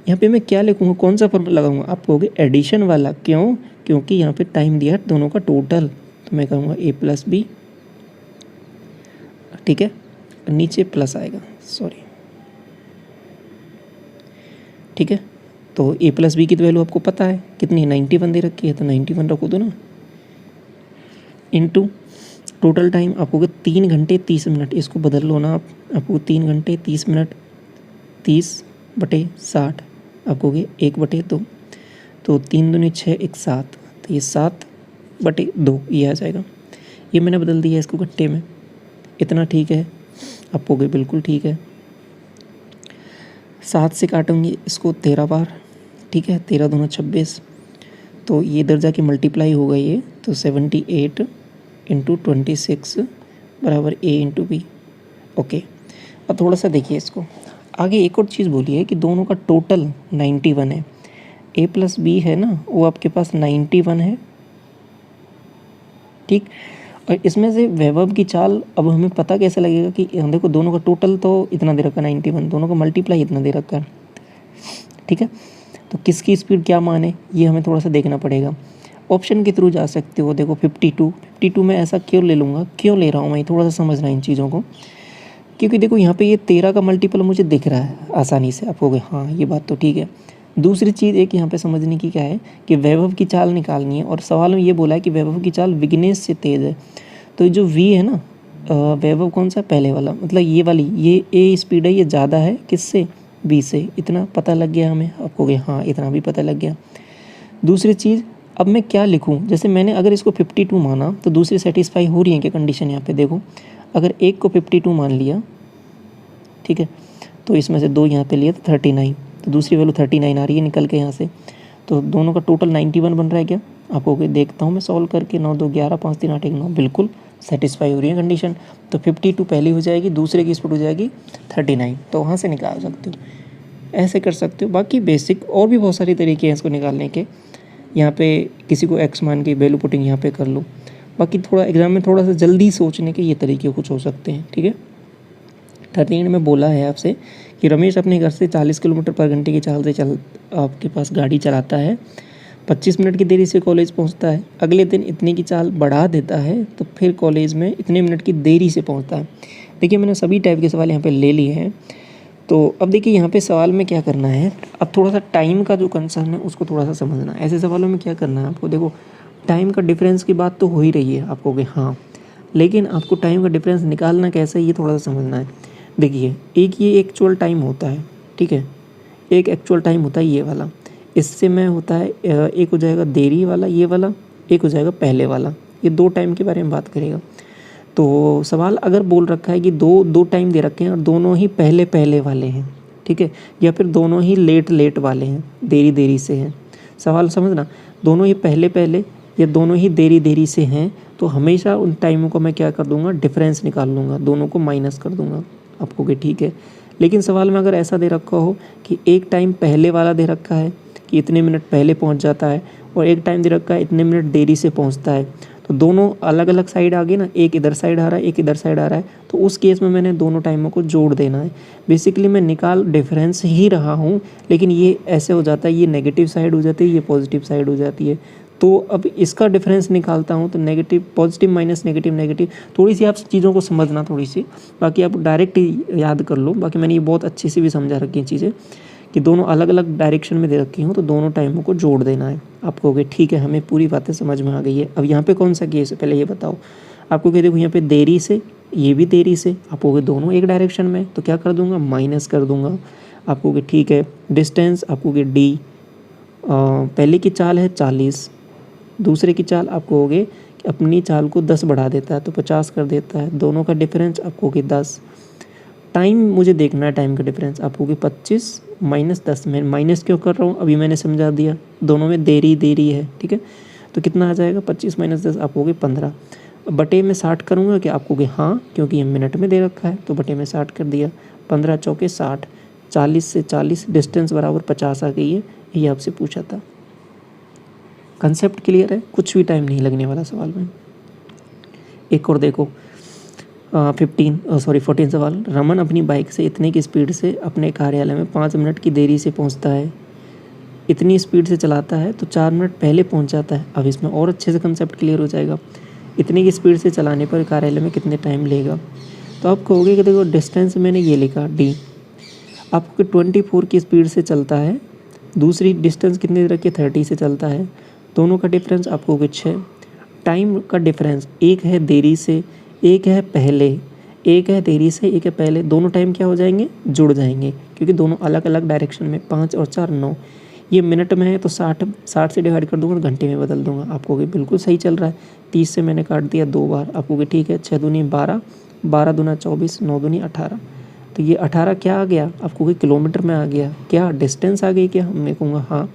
A: यहाँ पे मैं क्या लिखूँगा, कौन सा फॉर्मूला लगाऊंगा, आप कहोगे एडिशन वाला। क्यों? क्योंकि यहाँ पे टाइम दिया है दोनों का टोटल, तो मैं कहूँगा ए प्लस बी, ठीक है, नीचे प्लस आएगा, सॉरी, ठीक है। तो ए प्लस बी की तो वैल्यू आपको पता है कितनी, 91 दे रखी है, तो 91 रखो दो ना, इनटू टोटल टाइम आपको 3 घंटे 30 मिनट, इसको बदल लो ना आप, आपको 3 घंटे 30 मिनट 30/60, आप कहोगे 1/2, तो 3 दूनी 6 1 7, तो ये 7/2 ये आ जाएगा। ये मैंने बदल दिया इसको घंटे में, इतना ठीक है, आप कहोगे बिल्कुल ठीक है। 7 से काटूंगी इसको 13 बार, ठीक है, 13 दूना 26, तो ये इधर जाके मल्टीप्लाई होगा ये, तो 78 इंटू 26 बराबर ए इंटू बी। ओके, अब थोड़ा सा देखिए इसको आगे। एक और चीज़ बोली है कि दोनों का टोटल 91 है। ए प्लस बी है ना, वो आपके पास 91 है, ठीक। और इसमें से वैभव की चाल अब हमें पता कैसे लगेगा कि देखो दोनों का टोटल तो इतना दे रखा है 91, दोनों का मल्टीप्लाई इतना दे रखा है, ठीक है। तो किसकी स्पीड क्या मान है ये हमें थोड़ा सा देखना पड़ेगा। ऑप्शन के थ्रू जा सकते हो। देखो 52 में ऐसा क्यों ले लूँगा, क्यों ले रहा हूँ मैं, थोड़ा सा समझना इन चीज़ों को, क्योंकि देखो यहाँ पे ये 13 का मल्टीपल मुझे दिख रहा है आसानी से, आप कहोगे हाँ ये बात तो ठीक है। दूसरी चीज़ एक यहाँ पे समझने की क्या है कि वैभव की चाल निकालनी है, और सवाल में ये बोला है कि वैभव की चाल विघ्नेश से तेज़ है। तो जो वी है ना, वैभव कौन सा, पहले वाला, मतलब ये वाली, ये ए स्पीड है, ये ज़्यादा है किससे, बी से। इतना पता लग गया हमें, आप कहोगे हाँ इतना भी पता लग गया। दूसरी चीज़, अब मैं क्या लिखूँ, जैसे मैंने अगर इसको 52 माना तो दूसरी सेटिस्फाई हो रही है क्या कंडीशन, यहाँ पे देखो अगर एक को 52 मान लिया, ठीक है, तो इसमें से 2 यहाँ पे लिया तो 39, तो दूसरी वैल्यू 39 आ रही है निकल के यहाँ से, तो दोनों का टोटल 91 बन रहा है क्या, आपको देखता हूँ मैं सॉल्व करके। 9 2 11 5 3 8 1 9, बिल्कुल सेटिस्फाई हो रही है कंडीशन। तो 52 पहली हो जाएगी, दूसरे की स्पीड हो जाएगी 39, तो वहाँ से निकाल सकते हो, ऐसे कर सकते हो। बाकी बेसिक और भी बहुत सारे तरीके हैं इसको निकालने के। यहाँ पे किसी को एक्स मान के वैल्यू पुटिंग यहाँ पे कर लो। बाकी थोड़ा एग्जाम में थोड़ा सा जल्दी सोचने के ये तरीके कुछ हो सकते हैं, ठीक है। 13 में बोला है आपसे कि रमेश अपने घर से 40 किलोमीटर पर घंटे की चाल से आपके पास गाड़ी चलाता है, 25 मिनट की देरी से कॉलेज पहुंचता है। अगले दिन इतने की चाल बढ़ा देता है तो फिर कॉलेज में इतने मिनट की देरी से पहुंचता है। देखिए मैंने सभी टाइप के सवाल यहाँ पे ले लिए हैं। तो अब देखिए यहाँ पे सवाल में क्या करना है, अब थोड़ा सा टाइम का जो कंसर्न है उसको थोड़ा सा समझना है। ऐसे सवालों में क्या करना है आपको, देखो टाइम का डिफरेंस की बात तो हो ही रही है, आप कहोगे हाँ, लेकिन आपको टाइम का डिफरेंस निकालना कैसे है ये थोड़ा सा समझना है। देखिए एक ये एक्चुअल टाइम होता है, ठीक है, एक एक्चुअल टाइम होता है ये वाला, इससे में होता है एक हो जाएगा देरी वाला ये वाला, एक हो जाएगा पहले वाला। ये 2 टाइम के बारे में बात करेगा। तो सवाल अगर बोल रखा है कि दो टाइम दे रखे हैं और दोनों ही पहले पहले वाले हैं, ठीक है, या फिर दोनों ही लेट वाले हैं, देरी से हैं, सवाल समझना, दोनों ही पहले पहले या दोनों ही देरी से हैं, तो हमेशा उन टाइमों को मैं क्या कर दूंगा, डिफरेंस निकाल लूँगा, दोनों को माइनस कर दूंगा, आपको कि ठीक है। लेकिन सवाल में अगर ऐसा दे रखा हो कि एक टाइम पहले वाला दे रखा है कि इतने मिनट पहले पहुंच जाता है, और एक टाइम दे रखा है इतने मिनट देरी से पहुंचता है, तो दोनों अलग अलग साइड आ गए ना, एक इधर साइड आ रहा है एक इधर साइड आ रहा है, तो उस केस में मैंने दोनों टाइमों को जोड़ देना है। बेसिकली मैं निकाल डिफरेंस ही रहा हूँ, लेकिन ये ऐसे हो जाता है, ये नेगेटिव साइड हो जाती है, ये पॉजिटिव साइड हो जाती है। तो अब इसका डिफरेंस निकालता हूँ तो नेगेटिव पॉजिटिव माइनस नेगेटिव, थोड़ी सी आप चीज़ों को समझना थोड़ी सी, बाकी आप डायरेक्ट ही याद कर लो। बाकी मैंने ये बहुत अच्छे से भी समझा रखी हैं चीज़ें कि दोनों अलग अलग डायरेक्शन में दे रखी हूँ, तो दोनों टाइमों को जोड़ देना है। आप कहोगे ठीक है हमें पूरी बातें समझ में आ गई है। अब यहाँ पे कौन सा केस है पहले ये बताओ। आपको क्या देखो यहाँ पे देरी से, ये भी देरी से, आपको कि दोनों एक डायरेक्शन में, तो क्या कर दूंगा, माइनस कर दूंगा। आपको कि ठीक है, डिस्टेंस आपको कि डी, पहले की चाल है 40, दूसरे की चाल आपको हो गए कि अपनी चाल को 10 बढ़ा देता है तो 50 कर देता है, दोनों का डिफरेंस आपको कि 10। टाइम मुझे देखना है, टाइम का डिफरेंस आपको कि 25 माइनस 10, मैं माइनस क्यों कर रहा हूँ अभी मैंने समझा दिया, दोनों में देरी है, ठीक है। तो कितना आ जाएगा, 25 माइनस 10 आपको कि 15, बटे में 60 करूँगा कि आपको कि हाँ, क्योंकि ये मिनट में दे रखा है तो बटे में 60 कर दिया, 15 चौके 60, 40 से 40 डिस्टेंस बराबर 50 आ गई है, ये आपसे पूछा था। कंसेप्ट क्लियर है, कुछ भी टाइम नहीं लगने वाला सवाल में। एक और देखो 14 सवाल, रमन अपनी बाइक से इतने की स्पीड से अपने कार्यालय में 5 मिनट की देरी से पहुंचता है, इतनी स्पीड से चलाता है तो 4 मिनट पहले पहुंच जाता है। अब इसमें और अच्छे से कंसेप्ट क्लियर हो जाएगा। इतनी की स्पीड से चलाने पर कार्यालय में कितने टाइम लेगा, तो आप कहोगे कि देखो डिस्टेंस मैंने ये लिखा डी, आपको 24 की स्पीड से चलता है, दूसरी डिस्टेंस कितनी रखी 30 से चलता है, दोनों का डिफरेंस आपको कुछ है। टाइम का डिफरेंस, एक है देरी से, एक है पहले, एक है देरी से, एक है पहले, दोनों टाइम क्या हो जाएंगे, जुड़ जाएंगे, क्योंकि दोनों अलग अलग डायरेक्शन में, 5 और 4 9। ये मिनट में है तो 60 से डिवाइड कर दूंगा तो घंटे में बदल दूंगा। आपको कि बिल्कुल सही चल रहा है, 30 से मैंने काट दिया 2 बार, आपको कि ठीक है, 6 दूनी 12, 12 दूना 24, 9 दूनी 18, तो ये 18 क्या आ गया, आपको कि किलोमीटर में आ गया, क्या डिस्टेंस आ गई क्या, मैं कहूँगा हाँ।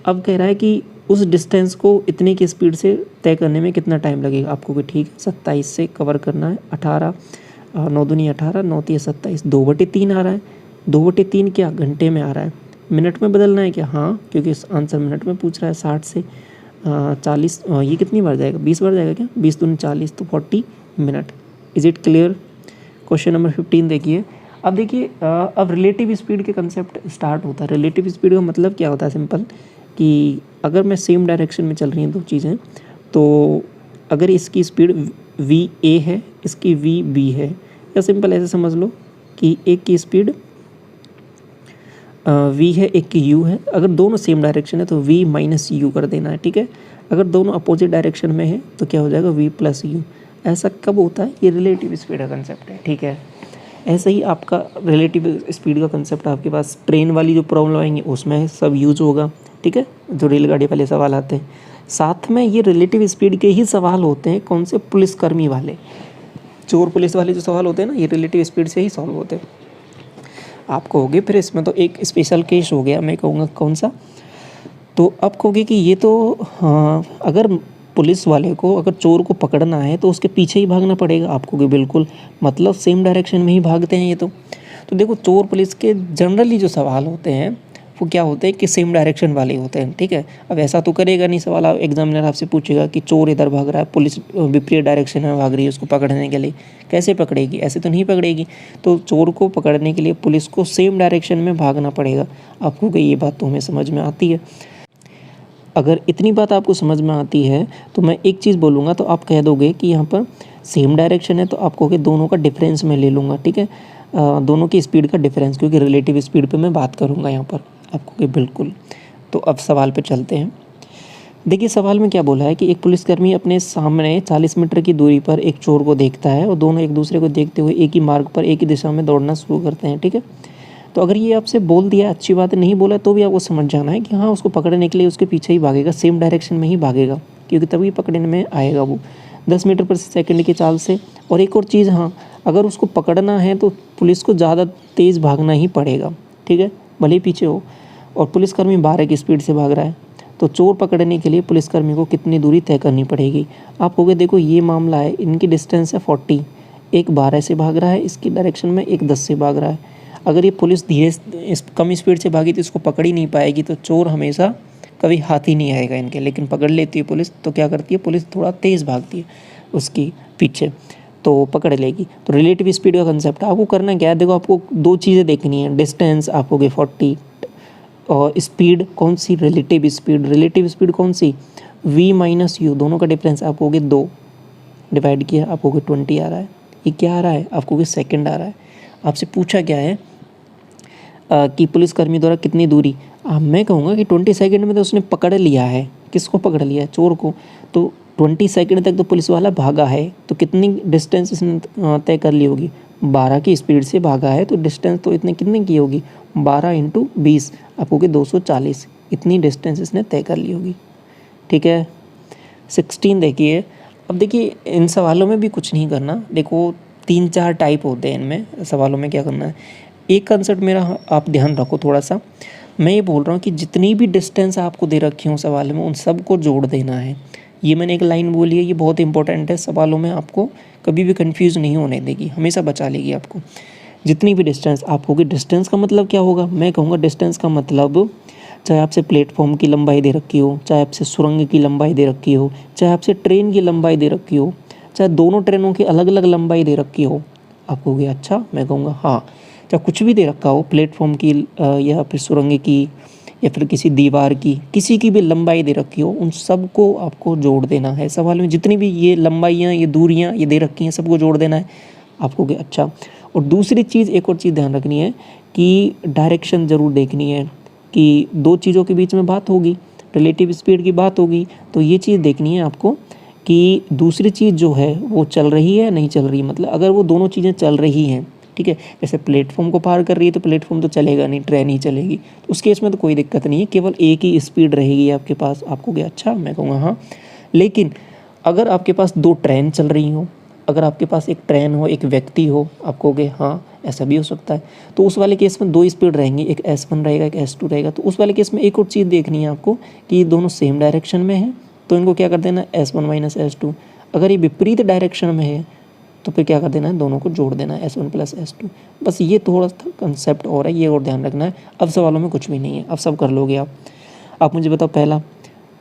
A: अब कह रहा है कि उस डिस्टेंस को इतने की स्पीड से तय करने में कितना टाइम लगेगा, आपको कि ठीक है 27 से कवर करना है, 18 9 दूनी 18, 9 3 27, 2/3 आ रहा है, 2/3 क्या घंटे में आ रहा है, मिनट में बदलना है क्या, हाँ, क्योंकि आंसर मिनट में पूछ रहा है। 60 से 40 ये कितनी बार जाएगा, 20 बार जाएगा क्या, 20 दूनी 40, तो 40 minute. Is it clear. Question number 15 देखिए। अब देखिए अब रिलेटिव स्पीड के कंसेप्ट स्टार्ट होता है। रिलेटिव स्पीड का मतलब क्या होता है, सिंपल, कि अगर मैं सेम डायरेक्शन में चल रही हैं दो चीज़ें, तो अगर इसकी स्पीड वी ए है, इसकी वी बी है, या सिंपल ऐसे समझ लो कि एक की स्पीड वी है, एक की यू है, अगर दोनों सेम डायरेक्शन है तो वी माइनस यू कर देना है, ठीक है। अगर दोनों अपोजिट डायरेक्शन में है तो क्या हो जाएगा, वी प्लस यू। ऐसा कब होता है, ये रिलेटिव स्पीड का कंसेप्ट है, ठीक है। ऐसे ही आपका रिलेटिव स्पीड का कंसेप्ट आपके पास ट्रेन वाली जो प्रॉब्लम आएंगे उसमें सब यूज होगा, ठीक है, जो रेलगाड़ी वाले सवाल आते हैं। साथ में ये रिलेटिव स्पीड के ही सवाल होते हैं, कौन से, पुलिसकर्मी वाले, चोर पुलिस वाले जो सवाल होते हैं ना, ये रिलेटिव स्पीड से ही सॉल्व होते हैं। आप कहोगे फिर इसमें तो एक स्पेशल केस हो गया, मैं कहूँगा कौन सा, तो आप कहोगे कि ये तो हाँ, अगर पुलिस वाले को, अगर चोर को पकड़ना है तो उसके पीछे ही भागना पड़ेगा आपको, कि बिल्कुल, मतलब सेम डायरेक्शन में ही भागते हैं ये तो देखो चोर पुलिस के जनरली जो सवाल होते हैं वो क्या होते हैं कि सेम डायरेक्शन वाले होते हैं, ठीक है। अब ऐसा तो करेगा नहीं सवाल, एग्जामिनर आपसे पूछेगा कि चोर इधर भाग रहा है, पुलिस विपरीत डायरेक्शन में भाग रही है उसको पकड़ने के लिए, कैसे पकड़ेगी, ऐसे तो नहीं पकड़ेगी। तो चोर को पकड़ने के लिए पुलिस को सेम डायरेक्शन में भागना पड़ेगा आपको, कि ये बात तो हमें समझ में आती है। अगर इतनी बात आपको समझ में आती है तो मैं एक चीज़ बोलूँगा, तो आप कह दोगे कि यहाँ पर सेम डायरेक्शन है तो आपको कि दोनों का डिफरेंस मैं ले लूँगा, ठीक है, दोनों की स्पीड का डिफरेंस, क्योंकि रिलेटिव स्पीड पे मैं बात करूँगा यहाँ पर आपको कि बिल्कुल। तो अब सवाल पे चलते हैं। देखिए सवाल में क्या बोला है कि एक पुलिसकर्मी अपने सामने 40 मीटर की दूरी पर एक चोर को देखता है और दोनों एक दूसरे को देखते हुए एक ही मार्ग पर एक ही दिशा में दौड़ना शुरू करते हैं, ठीक है। तो अगर ये आपसे बोल दिया, अच्छी बात है, नहीं बोला तो भी आपको समझ जाना है कि हाँ, उसको पकड़ने के लिए उसके पीछे ही भागेगा, सेम डायरेक्शन में ही भागेगा, क्योंकि तभी पकड़ने में आएगा वो 10 मीटर पर सेकंड की चाल से। और एक और चीज़, हाँ, अगर उसको पकड़ना है तो पुलिस को ज़्यादा तेज़ भागना ही पड़ेगा, ठीक है, भले ही पीछे हो। और पुलिसकर्मी 12 की स्पीड से भाग रहा है, तो चोर पकड़ने के लिए पुलिसकर्मी को कितनी दूरी तय करनी पड़ेगी। आप कहोगे देखो ये मामला है, इनकी डिस्टेंस है 40, एक 12 से भाग रहा है इसकी डायरेक्शन में, एक 10 से भाग रहा है। अगर ये पुलिस धीरे कम स्पीड से भागी तो इसको पकड़ ही नहीं पाएगी, तो चोर हमेशा कभी हाथ ही नहीं आएगा इनके। लेकिन पकड़ लेती है पुलिस, तो क्या करती है पुलिस, थोड़ा तेज़ भागती है उसकी पीछे, तो पकड़ लेगी। तो रिलेटिव स्पीड का कंसेप्ट आपको करना क्या है, देखो आपको दो चीज़ें देखनी है, डिस्टेंस आपको 40 और स्पीड कौन सी, रिलेटिव स्पीड कौन सी, v माइनस यू, दोनों का डिफरेंस आपको 2 डिवाइड किया, आपको 20 आ रहा है। ये क्या आ रहा है, आपको सेकंड आ रहा है। आपसे पूछा क्या है कि पुलिसकर्मी द्वारा कितनी दूरी, मैं कहूँगा कि 20 सेकंड में तो उसने पकड़ लिया है, किसको पकड़ लिया है, चोर को। तो 20 सेकंड तक तो पुलिस वाला भागा है, तो कितनी डिस्टेंस इसने तय कर ली होगी? 12 की स्पीड से भागा है तो डिस्टेंस तो इतने कितने की होगी? 12 इंटू 20 आपको कि 240, इतनी डिस्टेंस इसने तय कर ली होगी। ठीक है। 16 देखिए। अब देखिए इन सवालों में भी कुछ नहीं करना। देखो 3-4 टाइप होते हैं इनमें सवालों में, क्या करना है, एक कंसेप्ट मेरा आप ध्यान रखो थोड़ा सा। मैं ये बोल रहा हूँ कि जितनी भी डिस्टेंस आपको दे रखी हो सवाल में, उन सबको जोड़ देना है। ये मैंने एक लाइन बोली है, ये बहुत इंपॉर्टेंट है, सवालों में आपको कभी भी कंफ्यूज नहीं होने देगी, हमेशा बचा लेगी आपको। जितनी भी डिस्टेंस आप होगी, डिस्टेंस का मतलब क्या होगा? मैं कहूँगा डिस्टेंस का मतलब, चाहे आपसे प्लेटफॉर्म की लंबाई दे रखी हो, चाहे आपसे सुरंग की लंबाई दे रखी हो, चाहे आपसे ट्रेन की लंबाई दे रखी हो, चाहे दोनों ट्रेनों की अलग अलग लंबाई दे रखी हो, आप कहोगे अच्छा, मैं कहूँगा हाँ। चाहे कुछ भी दे रखा हो, प्लेटफॉर्म की या फिर सुरंग की या फिर किसी दीवार की, किसी की भी लंबाई दे रखी हो, उन सबको आपको जोड़ देना है। सवाल में जितनी भी ये लंबाइयाँ, ये दूरियाँ ये दे रखी हैं, सबको जोड़ देना है। आप कहोगे अच्छा। और दूसरी चीज़, एक और चीज़ ध्यान रखनी है कि डायरेक्शन ज़रूर देखनी है कि दो चीज़ों के बीच में बात होगी, रिलेटिव स्पीड की बात होगी, तो ये चीज़ देखनी है आपको कि दूसरी चीज़ जो है वो चल रही है नहीं चल रही। मतलब अगर वो दोनों चीज़ें चल रही हैं, ठीक है, जैसे प्लेटफॉर्म को पार कर रही है तो प्लेटफॉर्म तो चलेगा नहीं, ट्रेन ही चलेगी, तो उस केस में तो कोई दिक्कत नहीं है, केवल एक ही स्पीड रहेगी आपके पास। आपको क्या अच्छा, मैं कहूँगा हाँ। लेकिन अगर आपके पास दो ट्रेन चल रही हो, अगर आपके पास एक ट्रेन हो, एक व्यक्ति हो, आप कहोगे हाँ ऐसा भी हो सकता है, तो उस वाले केस में दो स्पीड रहेंगी, एक S1 रहेगा, एक S2 रहेगा। तो उस वाले केस में एक और चीज़ देखनी है आपको कि ये दोनों सेम डायरेक्शन में है, तो इनको क्या कर देना, S1 माइनस S2। अगर ये विपरीत डायरेक्शन में है तो फिर क्या कर देना है, दोनों को जोड़ देना है, S1 प्लस S2। बस ये थोड़ा सा कंसेप्ट और है, ये और ध्यान रखना है। अब सवालों में कुछ भी नहीं है, अब सब कर लोगे आप। आप मुझे बताओ पहला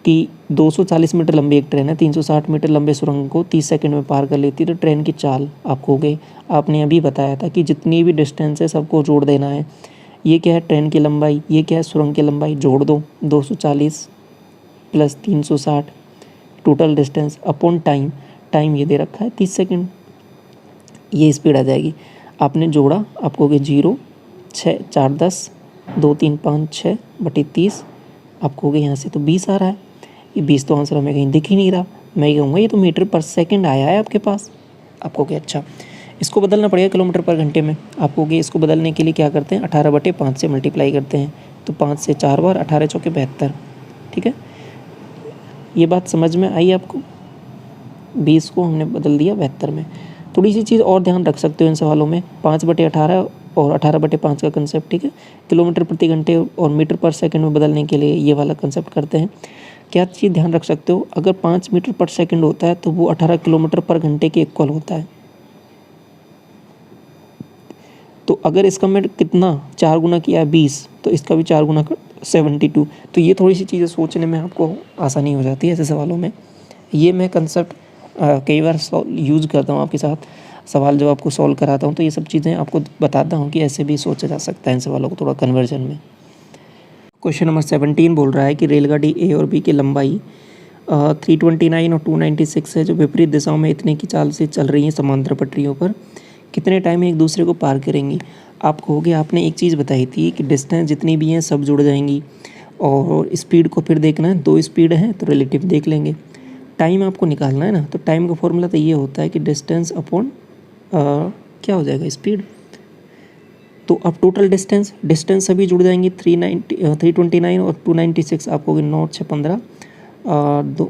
A: कि 240 मीटर लंबी एक ट्रेन है, 360 मीटर लंबे सुरंग को 30 सेकंड में पार कर लेती है, तो ट्रेन की चाल आप कहोगे, आपने अभी बताया था कि जितनी भी डिस्टेंस है सबको जोड़ देना है। ये क्या है, ट्रेन की लंबाई, ये क्या है, सुरंग की लंबाई, जोड़ दो। 240 plus 360 total distance upon time, time ये दे रखा है 30 सेकेंड, ये स्पीड आ जाएगी। आपने जोड़ा, आप कहोगे 0, 6, 4, 10, 2, 3, 5, 6 बटे 30, आप कहोगे यहाँ से तो 20 आ रहा है। ये 20 तो आंसर हमें कहीं दिख ही नहीं रहा। मैं कहूँगा ये तो मीटर पर सेकंड आया है आपके पास। आप कहोगे अच्छा, इसको बदलना पड़ेगा किलोमीटर पर घंटे में। आप कहोगे इसको बदलने के लिए क्या करते हैं, 18/5 से मल्टीप्लाई करते हैं, तो 5 से 4 बार, 18 चौके 72। ठीक है, ये बात समझ में आई आपको? 20 को हमने बदल दिया 72 में। थोड़ी सी चीज़ और ध्यान रख सकते हो इन सवालों में, 5/18 और 18/5 का कंसेप्ट। ठीक है, किलोमीटर प्रति घंटे और मीटर पर सेकंड में बदलने के लिए ये वाला कंसेप्ट करते हैं। क्या चीज़ ध्यान रख सकते हो, अगर 5 मीटर पर सेकंड होता है तो वो 18 किलोमीटर पर घंटे के इक्वल होता है। तो अगर इसका मैं कितना 4 गुना किया 20, तो इसका भी 4 गुना 72। तो ये थोड़ी सी चीज़ें सोचने में आपको आसानी हो जाती है ऐसे सवालों में। ये मैं कंसेप्ट कई बार यूज़ करता हूँ आपके साथ, सवाल जब आपको सॉल्व कराता हूँ तो ये सब चीज़ें आपको बताता हूँ कि ऐसे भी सोचा जा सकता है इन सवालों को थोड़ा कन्वर्जन में। क्वेश्चन नंबर 17 बोल रहा है कि रेलगाड़ी ए और बी की लंबाई 329 और 296 है, जो विपरीत दिशाओं में इतने की चाल से चल रही हैं समांतर पटरियों पर, कितने टाइम में एक दूसरे को पार करेंगी। आप कहोगे आपने एक चीज़ बताई थी कि डिस्टेंस जितनी भी हैं सब जुड़ जाएंगी, और स्पीड को फिर देखना है, दो स्पीड हैं तो रिलेटिव देख लेंगे। टाइम आपको निकालना है ना, तो टाइम का फॉर्मूला तो ये होता है कि डिस्टेंस अपॉन क्या हो जाएगा, स्पीड। तो अब टोटल डिस्टेंस सभी जुड़ जाएंगी, 329 और 296। आपको 9 6 15,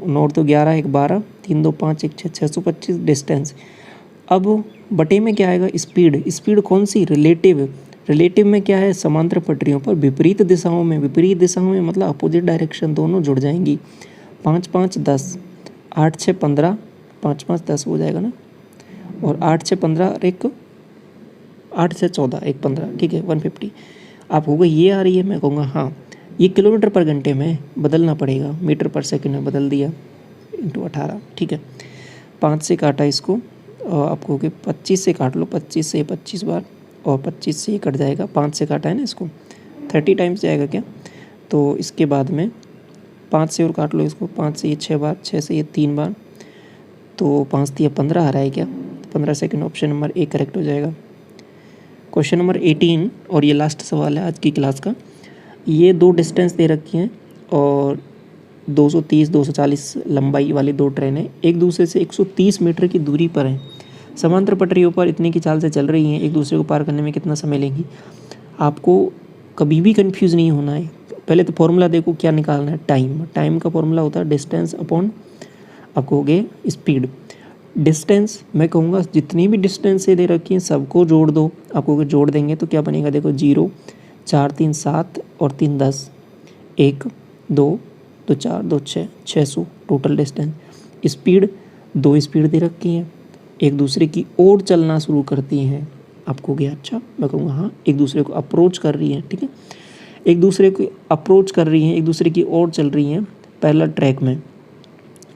A: 9 तो 11 1 12, 3 2 5 1 6 625 डिस्टेंस। अब बटे में क्या आएगा, स्पीड कौन सी, रिलेटिव में क्या है, समांतर पटरियों पर विपरीत दिशाओं में मतलब अपोजिट डायरेक्शन, दोनों जुड़ जाएंगी। 5 5 10, 8 6 15, 5 5 10 हो जाएगा ना, और 8 6 15 और 8 से 14 1 15, ठीक है 150। आप होगा ये आ रही है, मैं कहूँगा हाँ। ये किलोमीटर पर घंटे में बदलना पड़ेगा, मीटर पर सेकंड में बदल दिया, इंटू 18। ठीक है, 5 से काटा इसको, आप कहोगे 25 से काट लो, 25 से 25 बार, और 25 से ही कट जाएगा, 5 से काटा है ना इसको, 30 टाइम्स जाएगा क्या। तो इसके बाद में 5 से और काट लो इसको, 5 से ये 6 बार, 6 से ये 3 बार, तो 5 से 15 आ रहा है क्या, 15 second, option number A correct हो जाएगा। क्वेश्चन नंबर 18 और ये लास्ट सवाल है आज की क्लास का। ये दो डिस्टेंस दे रखी हैं और 230 240 लंबाई वाली दो ट्रेनें एक दूसरे से 130 मीटर की दूरी पर हैं, समांतर पटरियों पर इतनी की चाल से चल रही हैं, एक दूसरे को पार करने में कितना समय लेंगी। आपको कभी भी कंफ्यूज नहीं होना है। पहले तो फॉर्मूला देखो क्या निकालना है, टाइम का फॉर्मूला होता है डिस्टेंस अपॉन, आप कहोगे स्पीड। डिस्टेंस मैं कहूँगा जितनी भी डिस्टेंस से दे रखी हैं सबको जोड़ दो, आप कहोगे जोड़ देंगे तो क्या बनेगा, देखो 0 4 3 7 और 3 10, 1 2 2 4 2 6 600 टोटल डिस्टेंस। स्पीड, दो स्पीड दे रखी हैं, एक दूसरे की ओर चलना शुरू करती हैं, आप कहोगे अच्छा, मैं कहूँगा हाँ, एक दूसरे को अप्रोच कर रही हैं, ठीक है, एक दूसरे को अप्रोच कर रही हैं, एक दूसरे की ओर चल रही हैं पैरेलल ट्रैक में,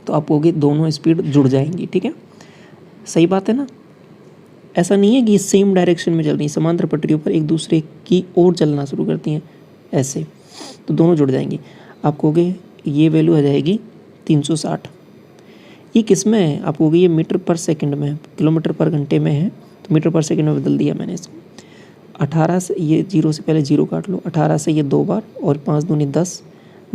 A: तो आप कहोगे दोनों स्पीड जुड़ जाएंगी, ठीक है, सही बात है ना। ऐसा नहीं है कि सेम डायरेक्शन में चल रही हैं, समांतर पटरियों पर एक दूसरे की ओर चलना शुरू करती हैं ऐसे, तो दोनों जुड़ जाएंगी। आप कहोगे ये वैल्यू आ जाएगी 360। ये किस में है, आप कहोगे ये मीटर पर सेकंड में है, किलोमीटर पर घंटे में है, तो मीटर पर सेकंड में बदल दिया मैंने इसको। 18 से ये 0 से पहले 0 काट लो, 18 से ये 2 बार और 5 दूनी 10,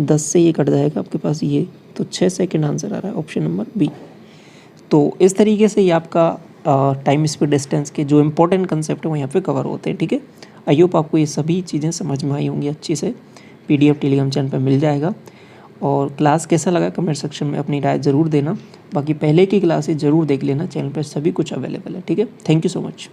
A: 10 से ये कट जाएगा आपके पास ये, तो 6 सेकंड आंसर आ रहा है ऑप्शन नंबर बी। तो इस तरीके से ये आपका टाइम स्पीड डिस्टेंस के जो इंपॉर्टेंट कंसेप्ट है वो यहाँ पे कवर होते हैं, ठीक है। आई होप आपको ये सभी चीज़ें समझ में आई होंगी अच्छी से। PDF टेलीग्राम चैनल पर मिल जाएगा। और क्लास कैसा लगा कमेंट सेक्शन में अपनी राय ज़रूर देना। बाकी पहले की क्लासेस ज़रूर देख लेना, चैनल पर सभी कुछ अवेलेबल है, ठीक है। Thank you so much.